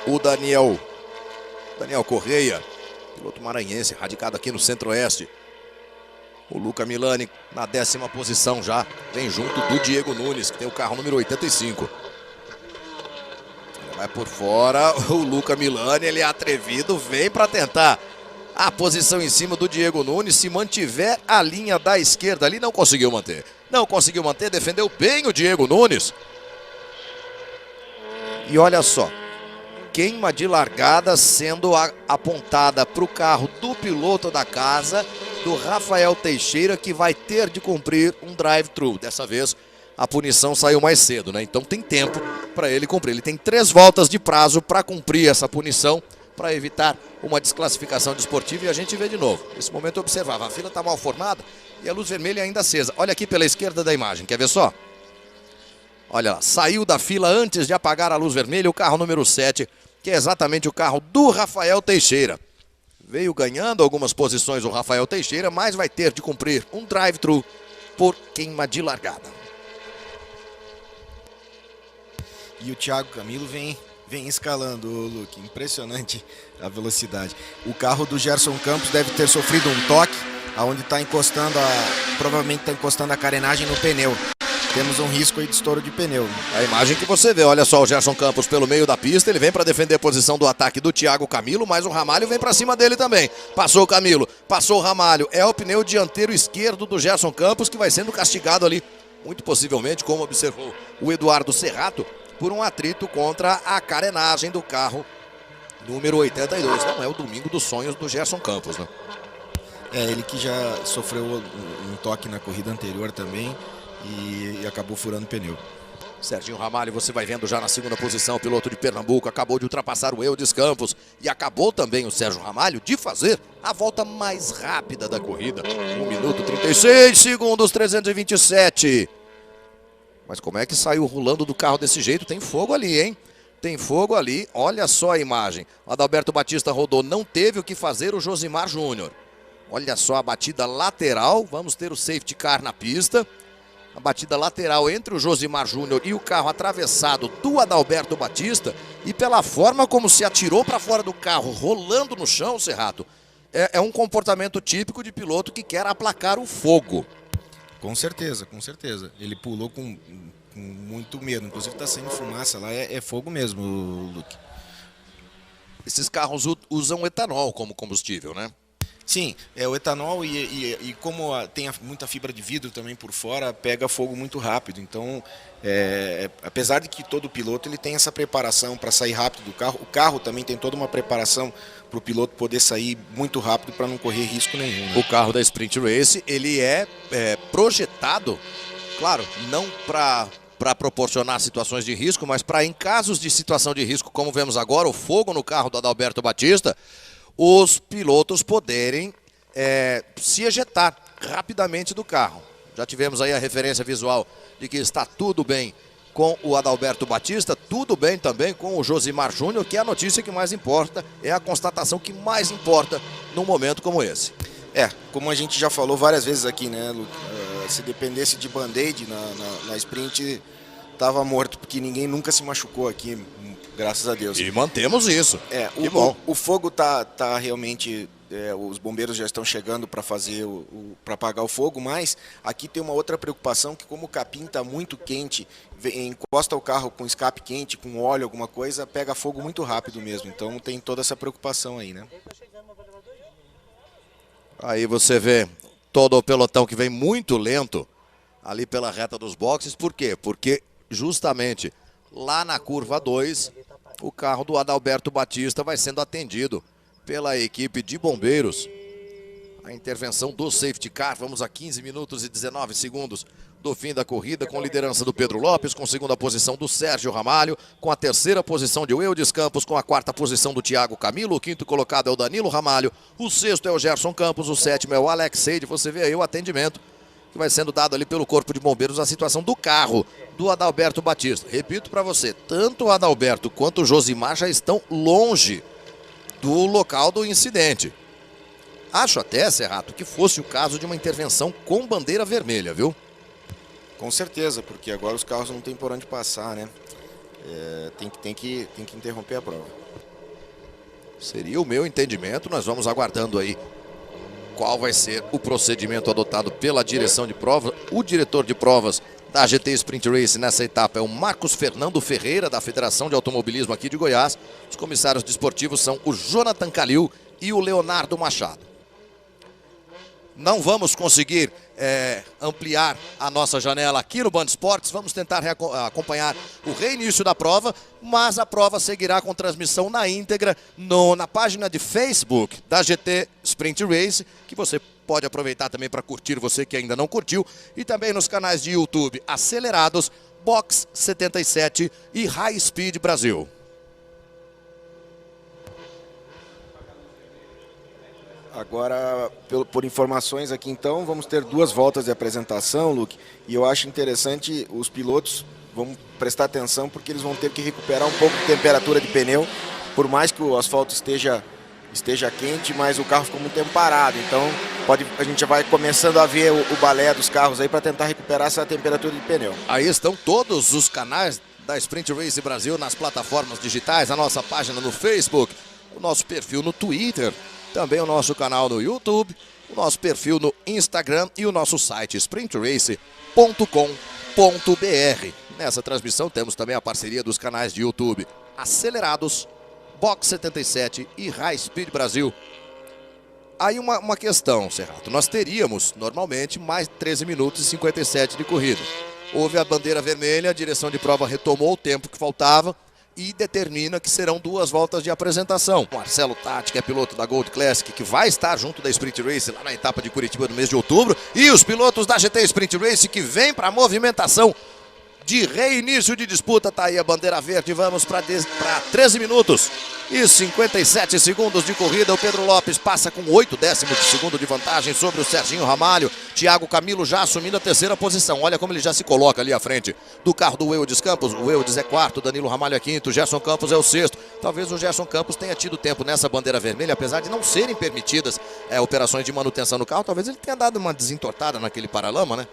O Daniel Correia, piloto maranhense, radicado aqui no Centro-Oeste. O Luca Milani na 10ª posição já. Vem junto do Diego Nunes, que tem o carro número 85. Ele vai por fora, o Luca Milani, ele é atrevido, vem para tentar a posição em cima do Diego Nunes. Se mantiver a linha da esquerda ali, não conseguiu manter. Não conseguiu manter, defendeu bem o Diego Nunes. E olha só, queima de largada sendo apontada para o carro do piloto da casa, do Rafael Teixeira, que vai ter de cumprir um drive-thru. Dessa vez a punição saiu mais cedo, né? Então tem tempo para ele cumprir. Ele tem 3 voltas de prazo para cumprir essa punição, para evitar uma desclassificação desportiva. E a gente vê de novo. Nesse momento eu observava, a fila está mal formada e a luz vermelha ainda acesa. Olha aqui pela esquerda da imagem, quer ver só? Olha lá, saiu da fila antes de apagar a luz vermelha o carro número 7, que é exatamente o carro do Rafael Teixeira. Veio ganhando algumas posições o Rafael Teixeira, mas vai ter de cumprir um drive-thru por queima de largada. E o Thiago Camilo vem escalando, Luke. Impressionante a velocidade. O carro do Gerson Campos deve ter sofrido um toque, aonde está encostando provavelmente está encostando a carenagem no pneu. Temos um risco aí de estouro de pneu. A imagem que você vê, olha só o Gerson Campos pelo meio da pista, ele vem para defender a posição do ataque do Thiago Camilo, mas o Ramalho vem para cima dele também. Passou o Camilo, passou o Ramalho, é o pneu dianteiro esquerdo do Gerson Campos que vai sendo castigado ali, muito possivelmente, como observou o Eduardo Serrato, por um atrito contra a carenagem do carro número 82. Não é o domingo dos sonhos do Gerson Campos, né? Ele que já sofreu um toque na corrida anterior também e acabou furando o pneu. Serginho Ramalho, você vai vendo já na 2ª posição, piloto de Pernambuco, acabou de ultrapassar o Eudes Campos e acabou também o Sérgio Ramalho de fazer a volta mais rápida da corrida. 1 minuto 36 segundos 327. Mas como é que saiu rolando do carro desse jeito? Tem fogo ali, hein? Tem fogo ali. Olha só a imagem. O Adalberto Batista rodou. Não teve o que fazer o Josimar Júnior. Olha só a batida lateral. Vamos ter o safety car na pista. A batida lateral entre o Josimar Júnior e o carro atravessado do Adalberto Batista. E pela forma como se atirou para fora do carro, rolando no chão, Serrato, é um comportamento típico de piloto que quer aplacar o fogo. Com certeza, com certeza. Ele pulou com muito medo. Inclusive está saindo fumaça lá, é fogo mesmo, Luke. Esses carros usam etanol como combustível, né? Sim, o etanol e como tem muita fibra de vidro também por fora, pega fogo muito rápido. Então, apesar de que todo piloto ele tem essa preparação para sair rápido do carro, o carro também tem toda uma preparação para o piloto poder sair muito rápido para não correr risco nenhum. Né? O carro da Sprint Race, ele é projetado, claro, não para proporcionar situações de risco, mas para em casos de situação de risco, como vemos agora, o fogo no carro do Adalberto Batista, os pilotos poderem se ejetar rapidamente do carro. Já tivemos aí a referência visual de que está tudo bem com o Adalberto Batista, tudo bem também com o Josimar Júnior, que é a notícia que mais importa, é a constatação que mais importa num momento como esse. Como a gente já falou várias vezes aqui, né, Luke? Se dependesse de band-aid na sprint, estava morto, porque ninguém nunca se machucou aqui, graças a Deus. E mantemos isso. Que bom. O fogo tá realmente... os bombeiros já estão chegando para fazer para apagar o fogo, mas aqui tem uma outra preocupação, que como o capim está muito quente, encosta o carro com escape quente, com óleo, alguma coisa, pega fogo muito rápido mesmo. Então tem toda essa preocupação aí, né? Aí você vê todo o pelotão que vem muito lento ali pela reta dos boxes. Por quê? Porque justamente lá na curva 2, o carro do Adalberto Batista vai sendo atendido pela equipe de bombeiros. A intervenção do safety car, vamos a 15 minutos e 19 segundos do fim da corrida, com liderança do Pedro Lopes, com segunda posição do Sérgio Ramalho, com a terceira posição de Eudes Campos, com a quarta posição do Thiago Camilo, o quinto colocado é o Danilo Ramalho, o sexto é o Gerson Campos, o sétimo é o Alex Seide. Você vê aí o atendimento que vai sendo dado ali pelo Corpo de Bombeiros, a situação do carro do Adalberto Batista. Repito para você, tanto o Adalberto quanto o Josimar já estão longe do local do incidente. Acho até, Serrato, que fosse o caso de uma intervenção com bandeira vermelha, viu? Com certeza, porque agora os carros não tem por onde passar, né? Tem que interromper a prova. Seria o meu entendimento. Nós vamos aguardando aí qual vai ser o procedimento adotado pela direção de prova. O diretor de provas da GT Sprint Race nessa etapa é o Marcos Fernando Ferreira, da Federação de Automobilismo aqui de Goiás. Os comissários desportivos são o Jonathan Calil e o Leonardo Machado. Não vamos conseguir ampliar a nossa janela aqui no Band Esportes. Vamos tentar acompanhar o reinício da prova, mas a prova seguirá com transmissão na íntegra na página de Facebook da GT Sprint Race, que você pode aproveitar também para curtir, você que ainda não curtiu, e também nos canais de YouTube Acelerados, Box 77 e High Speed Brasil. Agora, por informações aqui então, vamos ter 2 voltas de apresentação, Luke, e eu acho interessante, os pilotos vão prestar atenção, porque eles vão ter que recuperar um pouco de temperatura de pneu, por mais que o asfalto esteja quente, mas o carro ficou muito tempo parado, então a gente já vai começando a ver o balé dos carros aí para tentar recuperar essa temperatura de pneu. Aí estão todos os canais da Sprint Race Brasil nas plataformas digitais, a nossa página no Facebook, o nosso perfil no Twitter, também o nosso canal no YouTube, o nosso perfil no Instagram e o nosso site sprintrace.com.br. Nessa transmissão temos também a parceria dos canais de YouTube Acelerados, Box 77 e High Speed Brasil. Aí uma questão, Serrato. Nós teríamos, normalmente, mais 13 minutos e 57 de corrida. Houve a bandeira vermelha, a direção de prova retomou o tempo que faltava e determina que serão 2 voltas de apresentação. Marcelo Tati, que é piloto da Gold Classic, que vai estar junto da Sprint Race lá na etapa de Curitiba no mês de outubro. E os pilotos da GT Sprint Race que vêm para a movimentação de reinício de disputa. Tá aí a bandeira verde, vamos para 13 minutos e 57 segundos de corrida. O Pedro Lopes passa com 8 décimos de segundo de vantagem sobre o Serginho Ramalho. Thiago Camilo já assumindo a terceira posição. Olha como ele já se coloca ali à frente do carro do Eudes Campos. O Eudes é quarto, Danilo Ramalho é quinto, Gerson Campos é o sexto. Talvez o Gerson Campos tenha tido tempo nessa bandeira vermelha, apesar de não serem permitidas operações de manutenção no carro. Talvez ele tenha dado uma desentortada naquele paralama, né?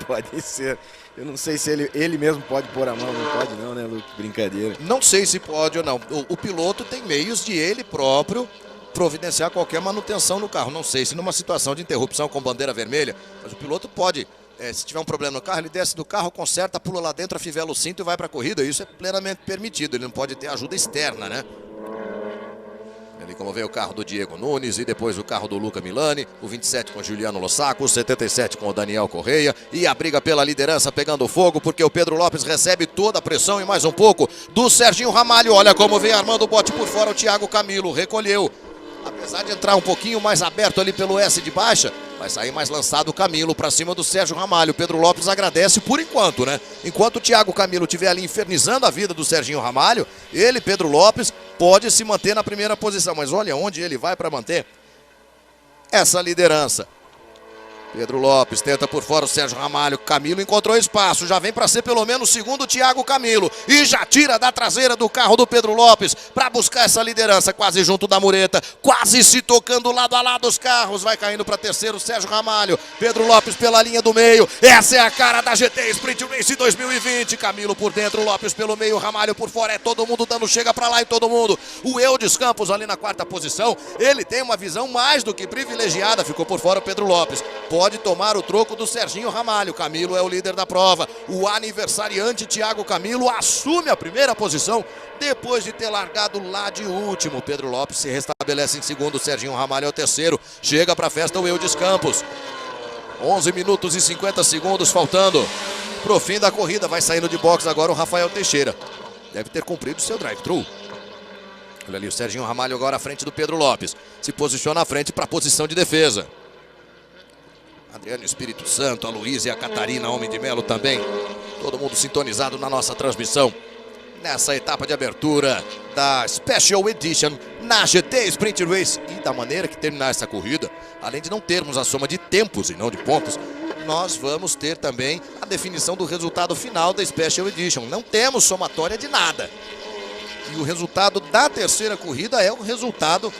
Pode ser. Eu não sei se ele mesmo pode pôr a mão, não pode não, né, Luke? Brincadeira. Não sei se pode ou não. O piloto tem meios de ele próprio providenciar qualquer manutenção no carro. Não sei se numa situação de interrupção com bandeira vermelha, mas o piloto pode, se tiver um problema no carro, ele desce do carro, conserta, pula lá dentro, afivela o cinto e vai para a corrida. Isso é plenamente permitido, ele não pode ter ajuda externa, né? Ali como vê o carro do Diego Nunes e depois o carro do Luca Milani, o 27 com o Juliano Lossaco, o 77 com o Daniel Correia, e a briga pela liderança pegando fogo, porque o Pedro Lopes recebe toda a pressão e mais um pouco do Serginho Ramalho. Olha como vem armando o bote por fora o Thiago Camilo, recolheu. Apesar de entrar um pouquinho mais aberto ali pelo S de baixa, vai sair mais lançado o Camilo para cima do Sérgio Ramalho. Pedro Lopes agradece por enquanto, né? Enquanto o Thiago Camilo estiver ali infernizando a vida do Serginho Ramalho, ele, Pedro Lopes, pode se manter na primeira posição. Mas olha onde ele vai para manter essa liderança. Pedro Lopes tenta por fora o Sérgio Ramalho. Camilo encontrou espaço, já vem para ser pelo menos segundo o Thiago Camilo. E já tira da traseira do carro do Pedro Lopes para buscar essa liderança, quase junto da mureta, quase se tocando lado a lado os carros. Vai caindo para terceiro o Sérgio Ramalho. Pedro Lopes pela linha do meio. Essa é a cara da GT Sprint Race 2020. Camilo por dentro, Lopes pelo meio, Ramalho por fora. É todo mundo dando chega para lá e todo mundo. O Eudes Campos ali na quarta posição. Ele tem uma visão mais do que privilegiada. Ficou por fora o Pedro Lopes. Pode tomar o troco do Serginho Ramalho. Camilo é o líder da prova. O aniversariante Thiago Camilo assume a primeira posição depois de ter largado lá de último. Pedro Lopes se restabelece em segundo. Serginho Ramalho é o terceiro. Chega para a festa o Eudes Campos. 11 minutos e 50 segundos faltando pro fim da corrida. Vai saindo de box agora o Rafael Teixeira. Deve ter cumprido seu drive-thru. Olha ali o Serginho Ramalho agora à frente do Pedro Lopes. Se posiciona à frente para a posição de defesa. Adriano Espírito Santo, a Luísa e a Catarina Homem de Melo também. Todo mundo sintonizado na nossa transmissão. Nessa etapa de abertura da Special Edition na GT Sprint Race. E da maneira que terminar essa corrida, além de não termos a soma de tempos e não de pontos, nós vamos ter também a definição do resultado final da Special Edition. Não temos somatória de nada. E o resultado da terceira corrida é o resultado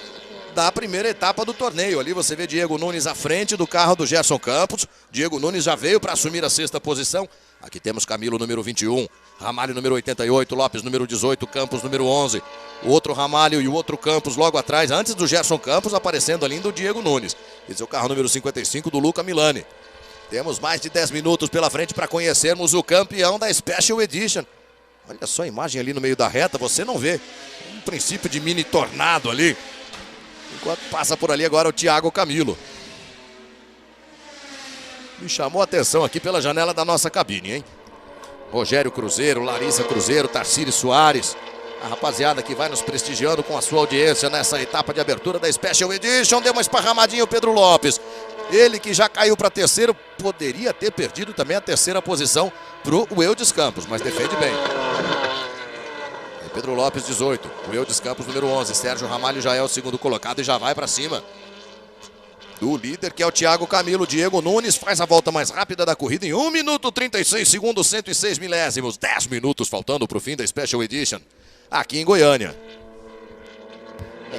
da primeira etapa do torneio. Ali você vê Diego Nunes à frente do carro do Gerson Campos. Diego Nunes já veio para assumir a sexta posição. Aqui temos Camilo, número 21, Ramalho, número 88, Lopes, número 18, Campos, número 11. O outro Ramalho e o outro Campos logo atrás, antes do Gerson Campos, aparecendo ali do Diego Nunes. Esse é o carro número 55 do Luca Milani. Temos mais de 10 minutos pela frente para conhecermos o campeão da Special Edition. Olha só a imagem ali no meio da reta, você não vê um princípio de mini tornado ali. Enquanto passa por ali agora o Thiago Camilo. Me chamou a atenção aqui pela janela da nossa cabine, hein? Rogério Cruzeiro, Larissa Cruzeiro, Tarcísio Soares. A rapaziada que vai nos prestigiando com a sua audiência nessa etapa de abertura da Special Edition. Deu uma esparramadinha o Pedro Lopes. Ele que já caiu para terceiro, poderia ter perdido também a terceira posição pro Eudes Campos, mas defende bem. Pedro Lopes, 18. O Eudes Campos, número 11. Sérgio Ramalho já é o segundo colocado e já vai para cima do líder, que é o Thiago Camilo. Diego Nunes faz a volta mais rápida da corrida em 1 minuto 36 segundos, 106 milésimos. 10 minutos faltando para o fim da Special Edition aqui em Goiânia.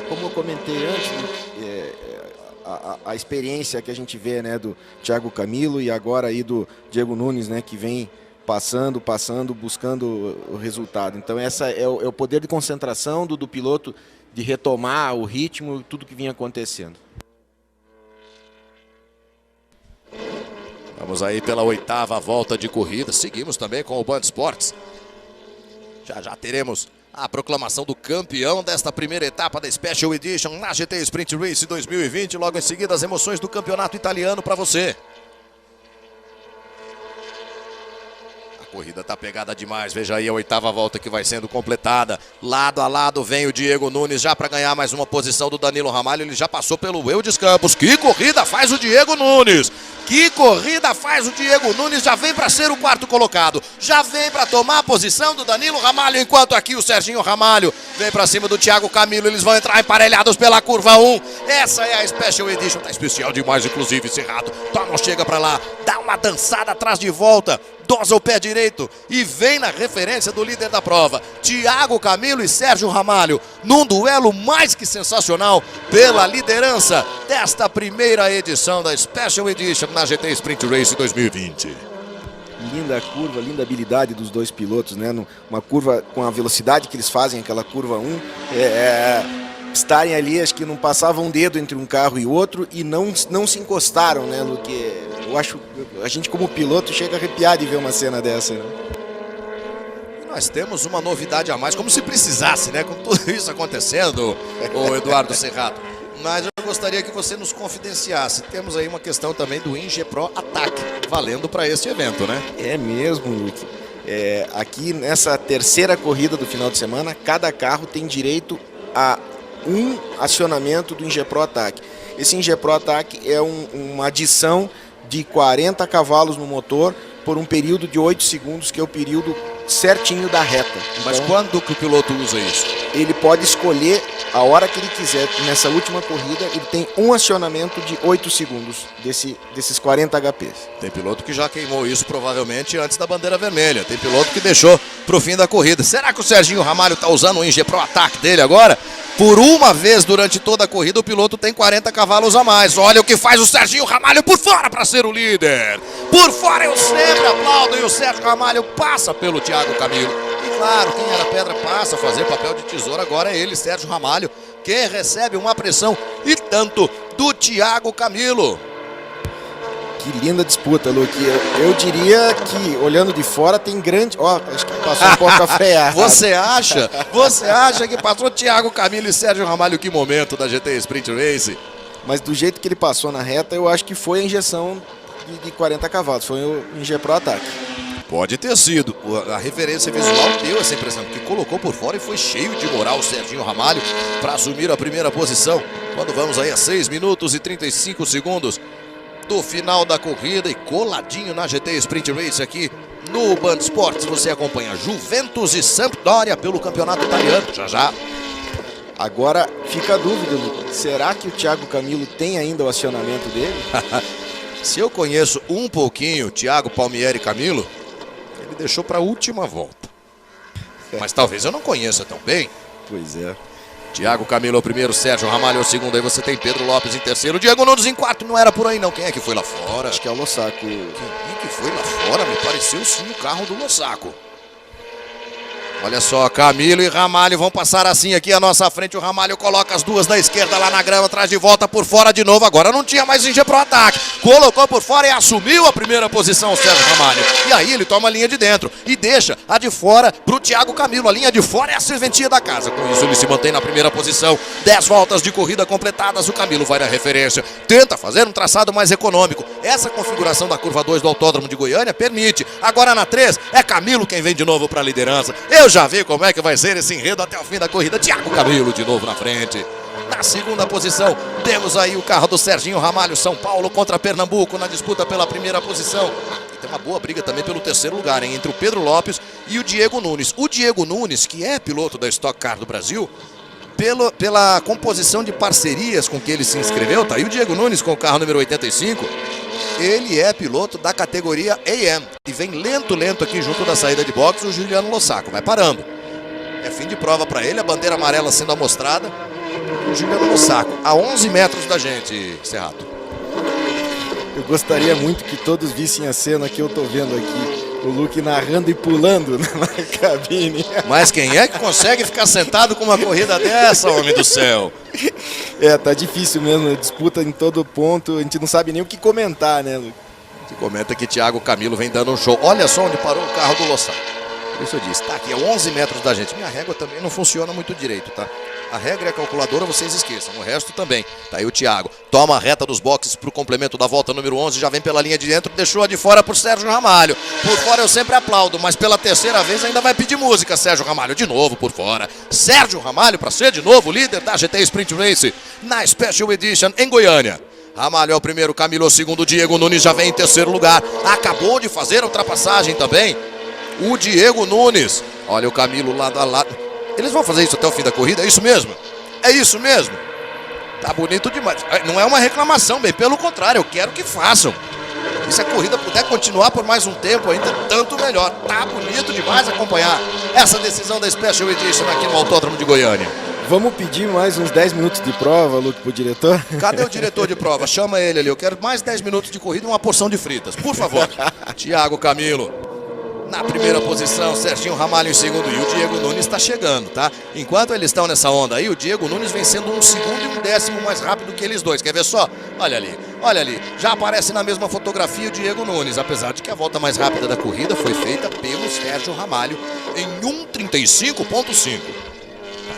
Como eu comentei antes, a experiência que a gente vê, né, do Thiago Camilo e agora aí do Diego Nunes, né, que vem passando, buscando o resultado. Então essa é o poder de concentração do piloto, de retomar o ritmo, tudo que vinha acontecendo. Vamos aí pela 8ª volta de corrida. Seguimos também com o Band Esportes. Já teremos a proclamação do campeão desta primeira etapa da Special Edition na GT Sprint Race 2020. Logo em seguida as emoções do campeonato italiano para você. A corrida tá pegada demais, veja aí a 8ª volta que vai sendo completada. Lado a lado vem o Diego Nunes já para ganhar mais uma posição do Danilo Ramalho. Ele já passou pelo Eudes Campos. Que corrida faz o Diego Nunes! Que corrida faz o Diego Nunes, já vem para ser o quarto colocado. Já vem para tomar a posição do Danilo Ramalho, enquanto aqui o Serginho Ramalho vem para cima do Thiago Camilo. Eles vão entrar emparelhados pela curva 1. Essa é a Special Edition, tá especial demais, inclusive, Cerrado. Toma, chega para lá, dá uma dançada atrás de volta, dosa o pé direito e vem na referência do líder da prova, Thiago Camilo e Sérgio Ramalho, num duelo mais que sensacional pela liderança desta primeira edição da Special Edition na GT Sprint Race 2020. Linda curva, linda habilidade dos dois pilotos, né? Uma curva com a velocidade que eles fazem, aquela curva 1, estarem ali, acho que não passavam um dedo entre um carro e outro e não se encostaram, né, Luque? Eu acho, a gente como piloto chega a arrepiar de ver uma cena dessa, né? Nós temos uma novidade a mais, como se precisasse, né, com tudo isso acontecendo, o Eduardo Cerrado. Mas eu gostaria que você nos confidenciasse. Temos aí uma questão também do IngePro Attack, valendo para este evento, né? É mesmo, Luque. Aqui nessa terceira corrida do final de semana, cada carro tem direito a um acionamento do IngePro Attack. Esse IngePro Attack é uma adição de 40 cavalos no motor por um período de 8 segundos, que é o período certinho da reta. Mas então, quando que o piloto usa isso? Ele pode escolher a hora que ele quiser. Nessa última corrida, ele tem um acionamento de 8 segundos desses 40 HPs. Tem piloto que já queimou isso provavelmente antes da bandeira vermelha. Tem piloto que deixou para o fim da corrida. Será que o Serginho Ramalho está usando o IngePro Attack dele agora? Por uma vez durante toda a corrida o piloto tem 40 cavalos a mais. Olha o que faz o Serginho Ramalho por fora para ser o líder. Por fora eu sempre aplaudo e o Sérgio Ramalho passa pelo Thiago Camilo. E claro, quem era pedra passa a fazer papel de tesoura. Agora é ele, Sérgio Ramalho, que recebe uma pressão e tanto do Thiago Camilo. Que linda disputa, Luque. Eu diria que, olhando de fora, tem grande... acho que passou um pouco a frear. Você acha? Você acha que passou Thiago Camilo e Sérgio Ramalho? Que momento da GT Sprint Race. Mas do jeito que ele passou na reta, eu acho que foi a injeção de 40 cavalos. Foi o IngePro Attack. Pode ter sido. A referência visual deu essa impressão, porque colocou por fora e foi cheio de moral o Serginho Ramalho para assumir a primeira posição. Quando vamos aí a 6 minutos e 35 segundos do final da corrida e coladinho na GT Sprint Race aqui no Band Esportes, você acompanha Juventus e Sampdoria pelo campeonato italiano. Já. Agora fica a dúvida, Luque. Será que o Thiago Camilo tem ainda o acionamento dele? Se eu conheço um pouquinho o Thiago Palmieri Camilo, ele deixou para a última volta. Mas talvez eu não conheça tão bem. Pois é. Thiago Camilo é o primeiro, Sérgio Ramalho é o segundo, aí você tem Pedro Lopes em terceiro, Diego Nunes em quarto, não era por aí não. Quem é que foi lá fora? Acho que é o Lossaco. Quem que foi lá fora? Me pareceu sim o carro do Lossaco. Olha só, Camilo e Ramalho vão passar assim aqui à nossa frente. O Ramalho coloca as duas da esquerda lá na grama, traz de volta por fora de novo. Agora não tinha mais IngePro Attack. Colocou por fora e assumiu a primeira posição o Sérgio Ramalho. E aí ele toma a linha de dentro e deixa a de fora pro Thiago Camilo. A linha de fora é a serventia da casa. Com isso ele se mantém na primeira posição. 10 voltas de corrida completadas. O Camilo vai na referência. Tenta fazer um traçado mais econômico. Essa configuração da curva 2 do Autódromo de Goiânia permite. Agora na 3 é Camilo quem vem de novo para a liderança. Eu já vi como é que vai ser esse enredo até o fim da corrida. Thiago Camilo de novo na frente. Na segunda posição, temos aí o carro do Serginho Ramalho, São Paulo contra Pernambuco na disputa pela primeira posição. E tem uma boa briga também pelo terceiro lugar, hein, entre o Pedro Lopes e o Diego Nunes. O Diego Nunes, que é piloto da Stock Car do Brasil, pela composição de parcerias com que ele se inscreveu, tá aí o Diego Nunes com o carro número 85. Ele é piloto da categoria AM e vem lento aqui junto da saída de boxe o Juliano Lossaco. Vai parando. É fim de prova para ele, a bandeira amarela sendo amostrada. O Juliano Lossaco, a 11 metros da gente, Cerrado. Eu gostaria muito que todos vissem a cena que eu tô vendo aqui. O Luque narrando e pulando na cabine. Mas quem é que consegue ficar sentado com uma corrida dessa, homem do céu? Tá difícil mesmo, a disputa em todo ponto, a gente não sabe nem o que comentar, né, Luque? Se comenta que Thiago Camilo vem dando um show. Olha só onde parou o carro do Lossaco. Por isso eu disse, tá aqui a 11 metros da gente. Minha régua também não funciona muito direito, tá? A regra e a calculadora vocês esqueçam, o resto também. Tá aí o Thiago, toma a reta dos boxes pro complemento da volta número 11, já vem pela linha de dentro, deixou a de fora pro Sérgio Ramalho. Por fora eu sempre aplaudo, mas pela terceira vez ainda vai pedir música, Sérgio Ramalho, de novo por fora. Sérgio Ramalho para ser de novo líder da GT Sprint Race na Special Edition em Goiânia. Ramalho é o primeiro, Camilo é o segundo, Diego Nunes já vem em terceiro lugar. Acabou de fazer a ultrapassagem também o Diego Nunes. Olha o Camilo lado a lado. Eles vão fazer isso até o fim da corrida, é isso mesmo? É isso mesmo? Tá bonito demais. Não é uma reclamação, bem pelo contrário, eu quero que façam. E se a corrida puder continuar por mais um tempo ainda, tanto melhor. Tá bonito demais acompanhar essa decisão da Special Edition aqui no Autódromo de Goiânia. Vamos pedir mais uns 10 minutos de prova, Luke, pro diretor? Cadê o diretor de prova? Chama ele ali. Eu quero mais 10 minutos de corrida e uma porção de fritas, por favor. Thiago Camilo na primeira posição, Serginho Ramalho em segundo e o Diego Nunes está chegando, tá? Enquanto eles estão nessa onda aí, o Diego Nunes vem sendo um segundo e um décimo mais rápido que eles dois. Quer ver só? Olha ali, olha ali. Já aparece na mesma fotografia o Diego Nunes, apesar de que a volta mais rápida da corrida foi feita pelo Sérgio Ramalho em 1:35.5.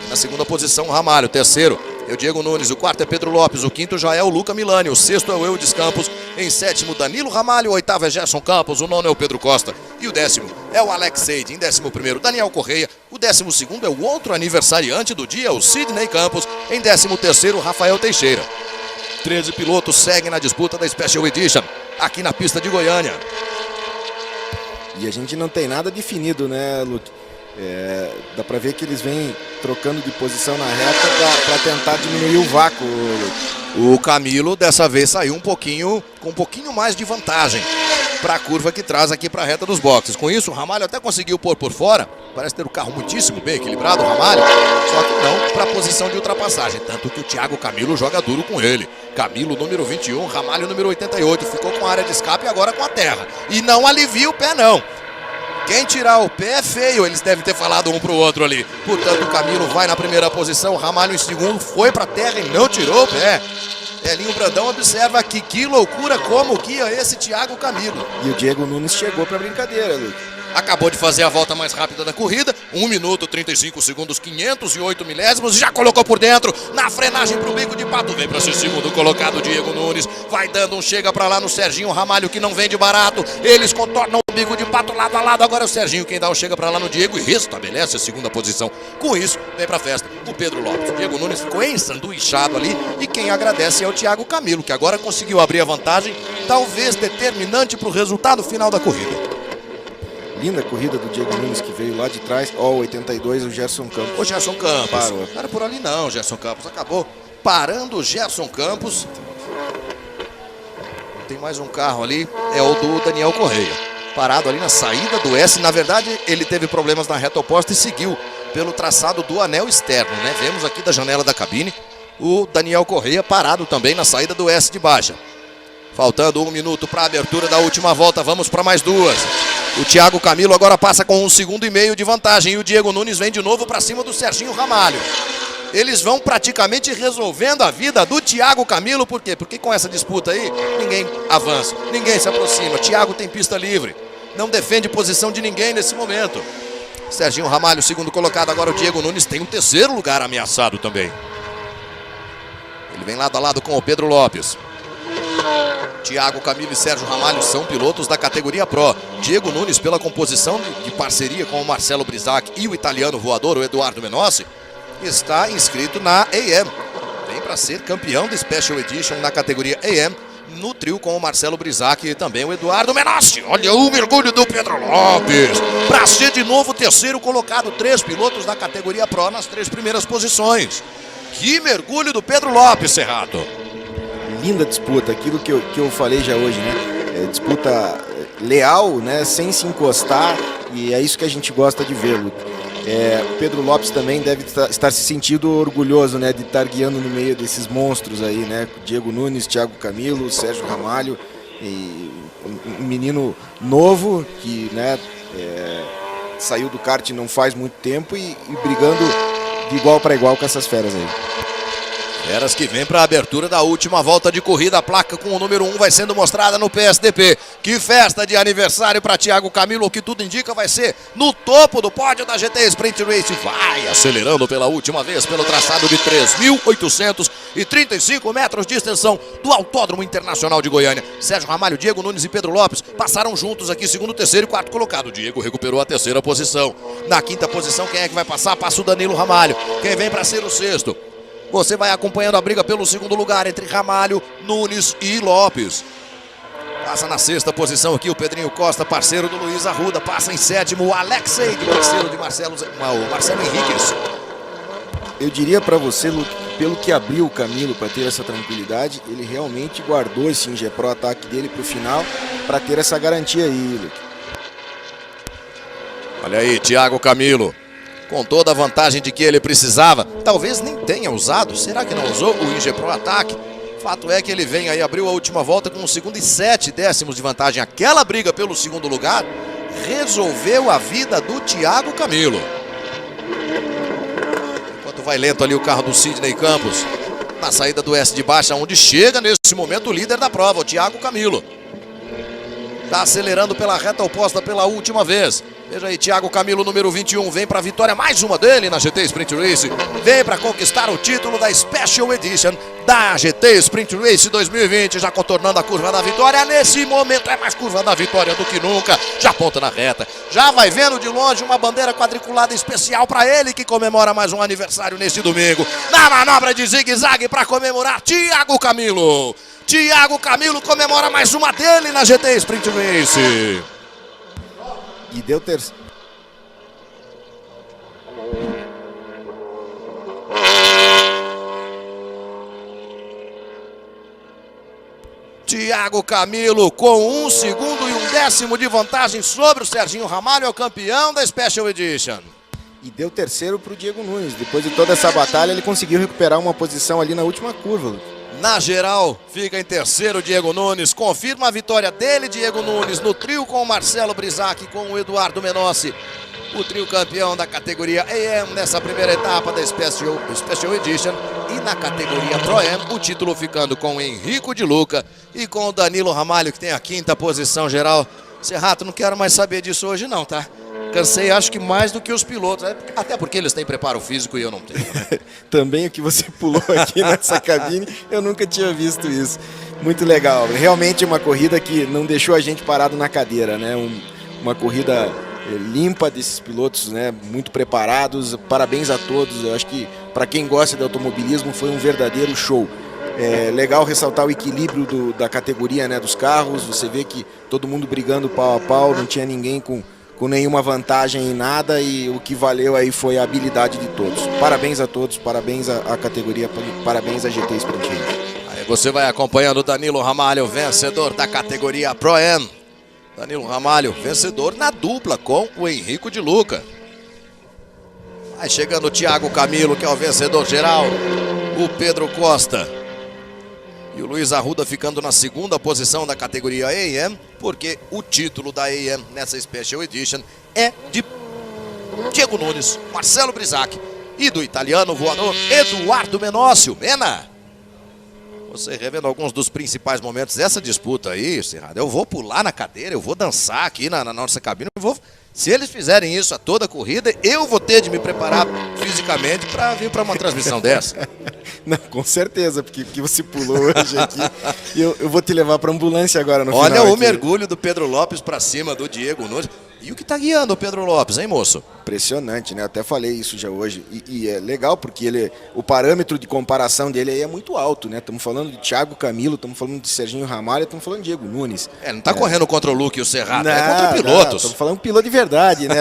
Na segunda posição, Ramalho. Terceiro é o Diego Nunes. O quarto é Pedro Lopes. O quinto já é o Luca Milani. O sexto é o Eudes Campos. Em sétimo, Danilo Ramalho. O oitavo é Gerson Campos. O nono é o Pedro Costa. E o décimo é o Alex Seide. Em 11º, Daniel Correia. O 12º é o outro aniversariante do dia, o Sidney Campos. Em 13º, Rafael Teixeira. 13 pilotos seguem na disputa da Special Edition aqui na pista de Goiânia. E a gente não tem nada definido, né, Luke? Dá pra ver que eles vêm trocando de posição na reta para tentar diminuir o vácuo. O Camilo dessa vez saiu com um pouquinho mais de vantagem para a curva que traz aqui para a reta dos boxes. Com isso, o Ramalho até conseguiu pôr por fora. Parece ter o carro muitíssimo bem equilibrado, o Ramalho. Só que não para a posição de ultrapassagem. Tanto que o Thiago Camilo joga duro com ele. Camilo, número 21, Ramalho, número 88. Ficou com a área de escape e agora com a terra. E não alivia o pé, não. Quem tirar o pé é feio, eles devem ter falado um pro outro ali. Portanto, o Camilo vai na primeira posição, o Ramalho em segundo, foi pra terra e não tirou o pé. Elinho Brandão observa aqui, que loucura, como guia esse Thiago Camilo. E o Diego Nunes chegou pra brincadeira, Luke. Acabou de fazer a volta mais rápida da corrida, 1 minuto, 35 segundos, 508 milésimos, já colocou por dentro, na frenagem pro bico de pato, vem pra ser segundo colocado, Diego Nunes, vai dando um chega pra lá no Serginho Ramalho, que não vende barato, eles contornam o bico de pato lado a lado, agora é o Serginho quem dá um chega pra lá no Diego e restabelece a segunda posição. Com isso, vem pra festa o Pedro Lopes. O Diego Nunes ficou ensanduichado ali e quem agradece é o Thiago Camilo, que agora conseguiu abrir a vantagem, talvez determinante pro resultado final da corrida. Linda corrida do Diego Nunes que veio lá de trás. Ó, 82, o Gerson Campos. O Gerson Campos. Parou. Não era por ali não, Gerson Campos. Acabou parando o Gerson Campos. Tem mais um carro ali, é o do Daniel Correia. Parado ali na saída do S. Na verdade, ele teve problemas na reta oposta e seguiu pelo traçado do anel externo, né? Vemos aqui da janela da cabine o Daniel Correia parado também na saída do S de baixa. Faltando 1 minuto para a abertura da última volta, vamos para mais duas. O Thiago Camilo agora passa com 1,5 segundos de vantagem e o Diego Nunes vem de novo para cima do Serginho Ramalho. Eles vão praticamente resolvendo a vida do Thiago Camilo, por quê? Porque com essa disputa aí, ninguém avança, ninguém se aproxima. Thiago tem pista livre, não defende posição de ninguém nesse momento. Serginho Ramalho, segundo colocado, agora o Diego Nunes tem um terceiro lugar ameaçado também. Ele vem lado a lado com o Pedro Lopes. Thiago Camilo e Sérgio Ramalho são pilotos da categoria Pro. Diego Nunes, pela composição de parceria com o Marcelo Brisac e o italiano voador, o Eduardo Menossi, está inscrito na AM. Vem para ser campeão da Special Edition na categoria AM, no trio com o Marcelo Brisac e também o Eduardo Menossi. Olha o mergulho do Pedro Lopes. Para ser de novo o terceiro colocado, 3 pilotos da categoria Pro nas 3 primeiras posições. Que mergulho do Pedro Lopes, Serrato. Linda disputa, aquilo que eu falei já hoje, né? Disputa leal, né? Sem se encostar, e é isso que a gente gosta de ver, Luke. O Pedro Lopes também deve estar se sentindo orgulhoso, né? De estar guiando no meio desses monstros aí, né? Diego Nunes, Thiago Camilo, Sérgio Ramalho, e um menino novo que, né? Saiu do kart não faz muito tempo e brigando de igual para igual com essas feras aí. Feras que vem para a abertura da última volta de corrida. A placa com o número 1 vai sendo mostrada no PSDP. Que festa de aniversário para Thiago Camilo, o que tudo indica vai ser no topo do pódio da GT Sprint Race. Vai acelerando pela última vez pelo traçado de 3.835 metros de extensão do Autódromo Internacional de Goiânia. Sérgio Ramalho, Diego Nunes e Pedro Lopes passaram juntos aqui, segundo, terceiro e quarto colocado. O Diego recuperou a terceira posição. Na quinta posição, quem é que vai passar? Passa o Danilo Ramalho. Quem vem para ser o sexto? Você vai acompanhando a briga pelo segundo lugar entre Ramalho, Nunes e Lopes. Passa na sexta posição aqui o Pedrinho Costa, parceiro do Luiz Arruda. Passa em sétimo o Alexei, parceiro de Marcelo Henriques. Eu diria para você, Luke, pelo que abriu o Camilo para ter essa tranquilidade, ele realmente guardou esse Ingepro ataque dele para o final, para ter essa garantia aí, Luke. Olha aí, Thiago Camilo, com toda a vantagem de que ele precisava, talvez nem tenha usado. Será que não usou o Ingepro ataque? Fato é que ele vem aí, abriu a última volta com 1 segundo e 7 décimos de vantagem. Aquela briga pelo segundo lugar resolveu a vida do Thiago Camilo. Enquanto vai lento ali o carro do Sidney Campos, na saída do S de baixa, onde chega nesse momento o líder da prova, o Thiago Camilo. Está acelerando pela reta oposta pela última vez. Veja aí, Thiago Camilo, número 21, vem para a vitória, mais uma dele na GT Sprint Race. Vem para conquistar o título da Special Edition da GT Sprint Race 2020, já contornando a curva da vitória. Nesse momento é mais curva da vitória do que nunca. Já aponta na reta, já vai vendo de longe uma bandeira quadriculada especial para ele, que comemora mais um aniversário neste domingo. Na manobra de zigue-zague para comemorar, Thiago Camilo. Thiago Camilo comemora mais uma dele na GT Sprint Race. E deu terceiro. Thiago Camilo com 1 segundo e 1 décimo de vantagem sobre o Serginho Ramalho, é o campeão da Special Edition. E deu terceiro para o Diego Nunes. Depois de toda essa batalha, ele conseguiu recuperar uma posição ali na última curva. Na geral, fica em terceiro Diego Nunes. Confirma a vitória dele, Diego Nunes, no trio com o Marcelo Brisac e com o Eduardo Menossi. O trio campeão da categoria AM nessa primeira etapa da Special Edition. E na categoria Pro Am, o título ficando com o Henrico de Luca e com o Danilo Ramalho, que tem a 5ª posição geral. Serrato, não quero mais saber disso hoje não, tá? Cansei, acho que mais do que os pilotos, até porque eles têm preparo físico e eu não tenho. Né? Também o que você pulou aqui nessa cabine, eu nunca tinha visto isso. Muito legal, realmente uma corrida que não deixou a gente parado na cadeira, né? Uma corrida limpa desses pilotos, né? Muito preparados, parabéns a todos. Eu acho que para quem gosta de automobilismo foi um verdadeiro show. É legal ressaltar o equilíbrio da categoria, né? Dos carros, você vê que todo mundo brigando pau a pau, não tinha ninguém com nenhuma vantagem em nada, e o que valeu aí foi a habilidade de todos. Parabéns a todos, parabéns à categoria, parabéns à GT Sprint Race. Aí você vai acompanhando o Danilo Ramalho, vencedor da categoria Pro Am. Danilo Ramalho, vencedor na dupla com o Henrico de Luca. Vai chegando o Thiago Camilo, que é o vencedor geral. O Pedro Costa. E o Luiz Arruda ficando na 2ª posição da categoria AM, porque o título da AM nessa Special Edition é de Diego Nunes, Marcelo Brisac e do italiano voador Eduardo Menossi. Mena, você revendo alguns dos principais momentos dessa disputa aí, Serrado. Eu vou pular na cadeira, eu vou dançar aqui na nossa cabine, se eles fizerem isso a toda a corrida, eu vou ter de me preparar fisicamente para vir para uma transmissão dessa. Não, com certeza, porque você pulou hoje aqui. E eu vou te levar para ambulância agora no final. Olha o aqui. Mergulho do Pedro Lopes para cima do Diego Nunes. E o que está guiando o Pedro Lopes, hein, moço? Impressionante, né? Até falei isso já hoje. E é legal porque o parâmetro de comparação dele aí é muito alto, né? Estamos falando de Thiago Camilo, estamos falando de Serginho Ramalho, estamos falando de Diego Nunes. Não está correndo contra o Luke e o Serrato, é contra pilotos. Estamos falando piloto de verdade, né,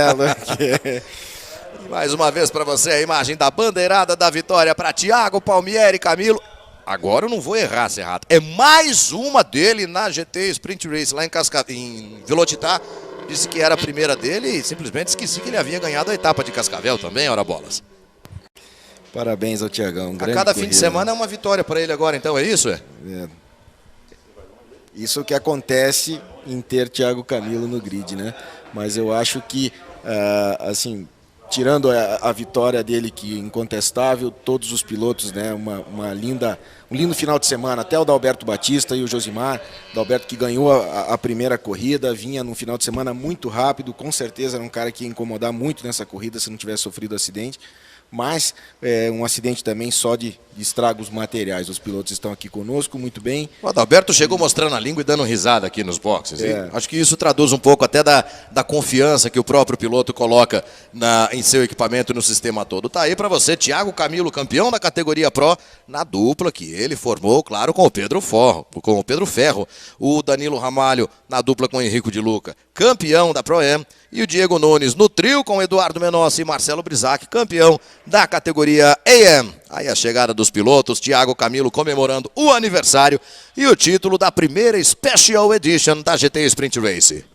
Mais uma vez para você a imagem da bandeirada da vitória para Thiago, Palmieri, Camilo. Agora eu não vou errar, Serrato. É mais uma dele na GT Sprint Race lá em Velocitar. Disse que era a primeira dele e simplesmente esqueci que ele havia ganhado a etapa de Cascavel também, ora bolas. Parabéns ao Thiagão. A cada fim de semana é uma vitória para ele agora, então, é isso? Isso que acontece em ter Thiago Camilo no grid, né? Mas eu acho que, assim, tirando a vitória dele, que é incontestável, todos os pilotos, né? Um lindo final de semana, até o Dalberto Batista e o Josimar. Dalberto, que ganhou a primeira corrida, vinha num final de semana muito rápido, com certeza era um cara que ia incomodar muito nessa corrida se não tivesse sofrido acidente. mas um acidente também só de estragos materiais. Os pilotos estão aqui conosco, muito bem. O Adalberto chegou mostrando a língua e dando risada aqui nos boxes. É. Acho que isso traduz um pouco até da confiança que o próprio piloto coloca em seu equipamento e no sistema todo. Tá aí para você, Thiago Camilo, campeão da categoria Pro, na dupla que ele formou, claro, com o Pedro Ferro. O Danilo Ramalho na dupla com o Henrico de Luca, campeão da Pro-Am. E o Diego Nunes no trio com Eduardo Menossi e Marcelo Brisac, campeão da categoria AM. Aí a chegada dos pilotos, Thiago Camilo comemorando o aniversário e o título da primeira Special Edition da GT Sprint Race.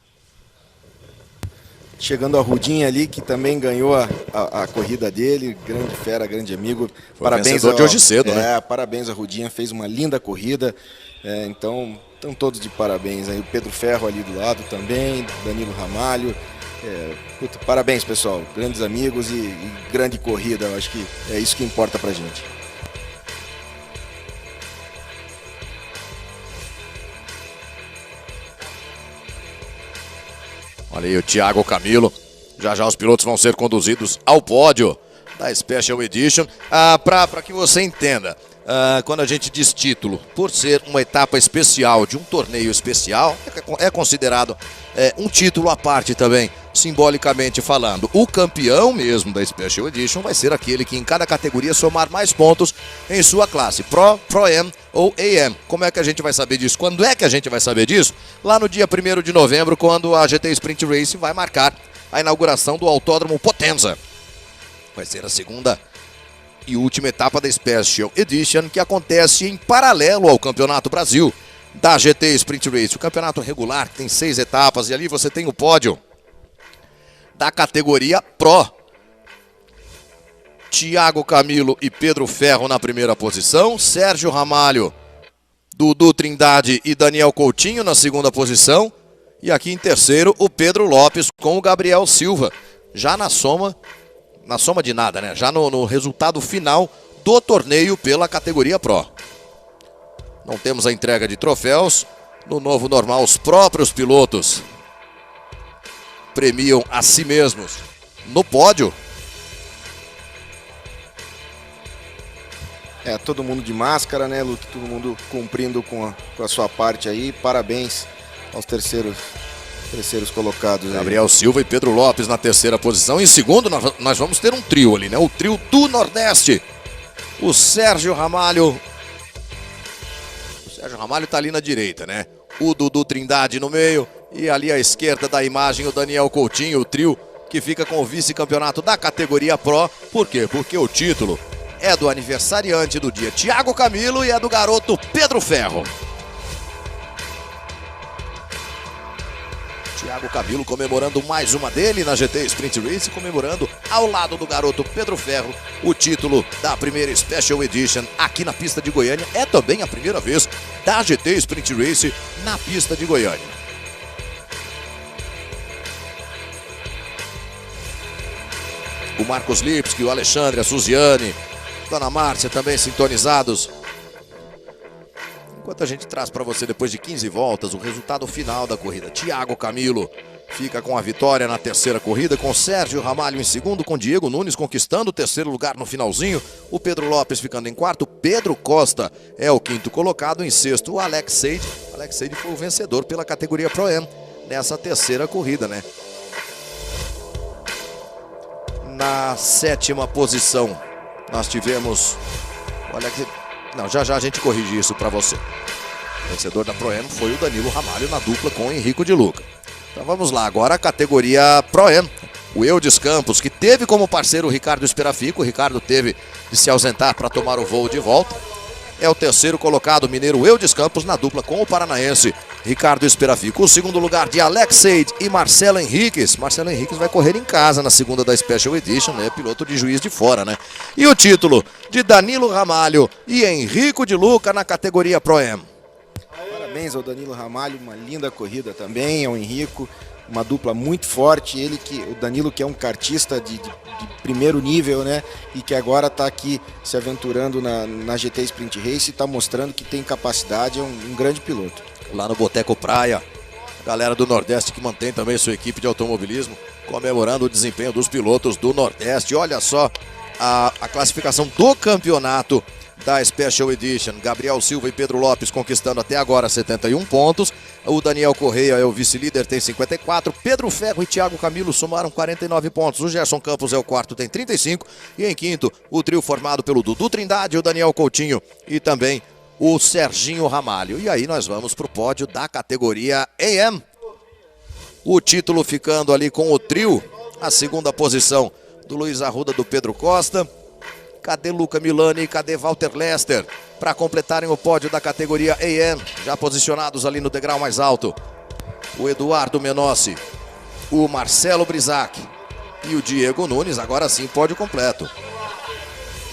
Chegando a Rudinha ali, que também ganhou a corrida dele, grande fera, grande amigo. Foi parabéns de hoje cedo, né? Parabéns a Rudinha, fez uma linda corrida. Então, estão todos de parabéns aí. O Pedro Ferro ali do lado também, Danilo Ramalho. Parabéns, pessoal. Grandes amigos e grande corrida. Eu acho que é isso que importa pra gente. Olha aí o Thiago Camilo. Já os pilotos vão ser conduzidos ao pódio da Special Edition. Para que você entenda, quando a gente diz título, por ser uma etapa especial de um torneio especial, é considerado um título à parte também, simbolicamente falando. O campeão mesmo da Special Edition vai ser aquele que em cada categoria somar mais pontos em sua classe, Pro, Pro-Am ou AM. Como é que a gente vai saber disso? Quando é que a gente vai saber disso? Lá no dia 1º de novembro, quando a GT Sprint Race vai marcar a inauguração do Autódromo Potenza. Vai ser a segunda e última etapa da Special Edition, que acontece em paralelo ao Campeonato Brasil da GT Sprint Race. O campeonato regular, que tem 6 etapas, e ali você tem o pódio da categoria Pro. Thiago Camilo e Pedro Ferro na primeira posição, Sérgio Ramalho, Dudu Trindade e Daniel Coutinho na segunda posição, e aqui em terceiro o Pedro Lopes com o Gabriel Silva, já na soma de nada, né? Já no resultado final do torneio pela categoria Pro. Não temos a entrega de troféus. No novo normal, os próprios pilotos premiam a si mesmos no pódio. Todo mundo de máscara, né, Luke? Todo mundo cumprindo com a sua parte aí. Parabéns aos terceiros colocados. Gabriel Silva e Pedro Lopes na terceira posição. Em segundo, nós vamos ter um trio ali, né? O trio do Nordeste. O Sérgio Ramalho. O Sérgio Ramalho tá ali na direita, né? O Dudu Trindade no meio. E ali à esquerda da imagem o Daniel Coutinho, o trio que fica com o vice-campeonato da categoria Pro. Por quê? Porque o título é do aniversariante do dia, Thiago Camilo, e é do garoto Pedro Ferro. Thiago Camilo comemorando mais uma dele na GT Sprint Race, comemorando ao lado do garoto Pedro Ferro o título da primeira Special Edition aqui na pista de Goiânia. É também a primeira vez da GT Sprint Race na pista de Goiânia. O Marcos Lipski, o Alexandre, a Suziane, Dona Márcia também sintonizados. Enquanto a gente traz para você, depois de 15 voltas, o resultado final da corrida. Thiago Camilo fica com a vitória na terceira corrida, com Sérgio Ramalho em segundo, com Diego Nunes conquistando o terceiro lugar no finalzinho, o Pedro Lopes ficando em quarto, Pedro Costa é o quinto colocado, em sexto o Alex Seide. Alex Seide foi o vencedor pela categoria Pro-Am nessa terceira corrida, né? Na sétima posição, nós tivemos o Alex... Não, já a gente corrige isso para você. O vencedor da Pro-Am foi o Danilo Ramalho na dupla com o Henrico de Luca. Então vamos lá, agora a categoria Pro-Am. O Eudes Campos, que teve como parceiro o Ricardo Esperafico. O Ricardo teve de se ausentar para tomar o voo de volta. É o terceiro colocado, o mineiro Eudes Campos, na dupla com o paranaense Ricardo Esperafico. O segundo lugar de Alex Seide e Marcelo Henriques. Marcelo Henriques vai correr em casa na segunda da Special Edition, né? Piloto de Juiz de Fora, né? E o título de Danilo Ramalho e Henrico de Luca na categoria Pro-Am. Parabéns ao Danilo Ramalho, uma linda corrida também, ao Henrico, uma dupla muito forte. O Danilo, que é um kartista de primeiro nível, né? E que agora está aqui se aventurando na GT Sprint Race e está mostrando que tem capacidade, é um grande piloto. Lá no Boteco Praia, a galera do Nordeste que mantém também sua equipe de automobilismo, comemorando o desempenho dos pilotos do Nordeste. Olha só a classificação do campeonato da Special Edition. Gabriel Silva e Pedro Lopes conquistando até agora 71 pontos. O Daniel Correia é o vice-líder, tem 54. Pedro Ferro e Thiago Camilo somaram 49 pontos. O Gerson Campos é o quarto, tem 35. E em quinto, o trio formado pelo Dudu Trindade, o Daniel Coutinho e também o Serginho Ramalho. E aí nós vamos para o pódio da categoria AM. O título ficando ali com o trio. A segunda posição do Luiz Arruda, do Pedro Costa. Cadê Luca Milani e cadê Walter Lester para completarem o pódio da categoria AM, já posicionados ali no degrau mais alto? O Eduardo Menossi, o Marcelo Brisac e o Diego Nunes, agora sim pódio completo.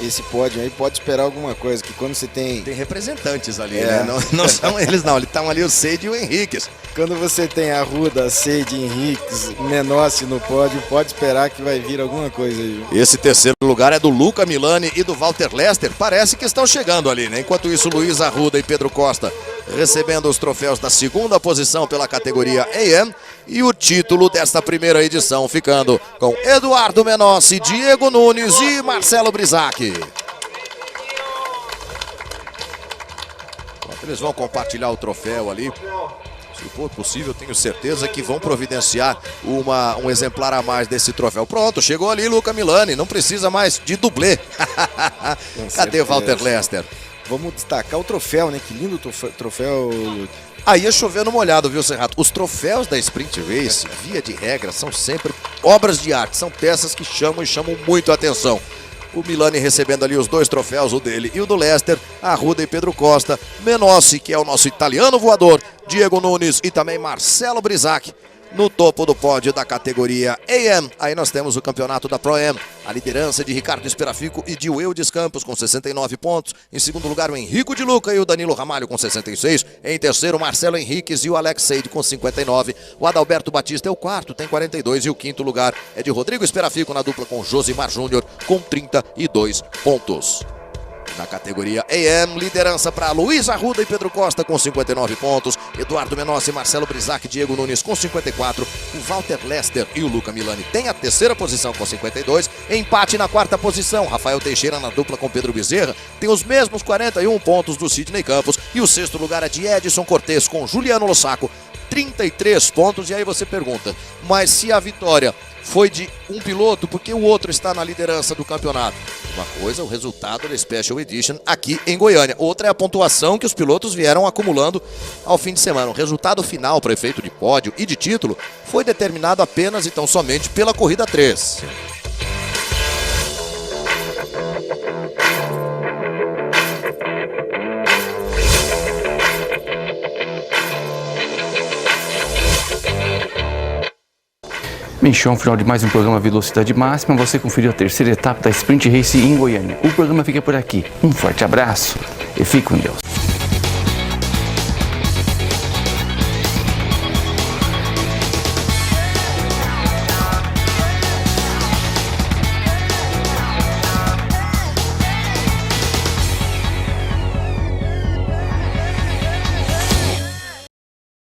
Esse pódio aí pode esperar alguma coisa, que quando você tem representantes ali, né? Não são eles não, estão ali o Seide e o Henriques. Quando você tem Arruda, Seide, Henriques, Menossi no pódio, pode esperar que vai vir alguma coisa aí. Esse terceiro lugar é do Luca Milani e do Walter Lester, parece que estão chegando ali, né? Enquanto isso, Luiz Arruda e Pedro Costa recebendo os troféus da segunda posição pela categoria AM e o título desta primeira edição ficando com Eduardo Menossi, Diego Nunes e Marcelo Brisac. Eles vão compartilhar o troféu ali. Se for possível, tenho certeza que vão providenciar um exemplar a mais desse troféu. Pronto, chegou ali Luca Milani, não precisa mais de dublê. Cadê Walter Lester? Vamos destacar o troféu, né? Que lindo troféu. Aí é chovendo molhado, viu, Serrato? Os troféus da Sprint Race, via de regra, são sempre obras de arte. São peças que chamam muito a atenção. O Milani recebendo ali os dois troféus, o dele e o do Lester, Arruda e Pedro Costa, Menossi, que é o nosso italiano voador, Diego Nunes e também Marcelo Brisac no topo do pódio da categoria AM. Aí nós temos o campeonato da Pro-Am, a liderança de Ricardo Esperafico e de Wildes Campos com 69 pontos. Em segundo lugar, o Henrico de Luca e o Danilo Ramalho com 66. Em terceiro, Marcelo Henriques e o Alex Seide com 59. O Adalberto Batista é o quarto, tem 42. E o quinto lugar é de Rodrigo Esperafico na dupla com Josimar Júnior com 32 pontos. Na categoria AM, liderança para Luiz Arruda e Pedro Costa com 59 pontos, Eduardo Menossi, Marcelo Brisac e Diego Nunes com 54, o Walter Lester e o Luca Milani têm a terceira posição com 52, empate na quarta posição, Rafael Teixeira na dupla com Pedro Bezerra tem os mesmos 41 pontos do Sidney Campos e o sexto lugar é de Edson Cortes com Juliano Lossaco, 33 pontos. E aí você pergunta, mas se a vitória foi de um piloto, porque o outro está na liderança do campeonato? Uma coisa é o resultado da Special Edition aqui em Goiânia. Outra é a pontuação que os pilotos vieram acumulando ao fim de semana. O resultado final para efeito de pódio e de título foi determinado apenas e tão somente pela corrida 3. Mexão, final de mais um programa Velocidade Máxima. Você conferiu a terceira etapa da Sprint Race em Goiânia. O programa fica por aqui. Um forte abraço e fique com Deus.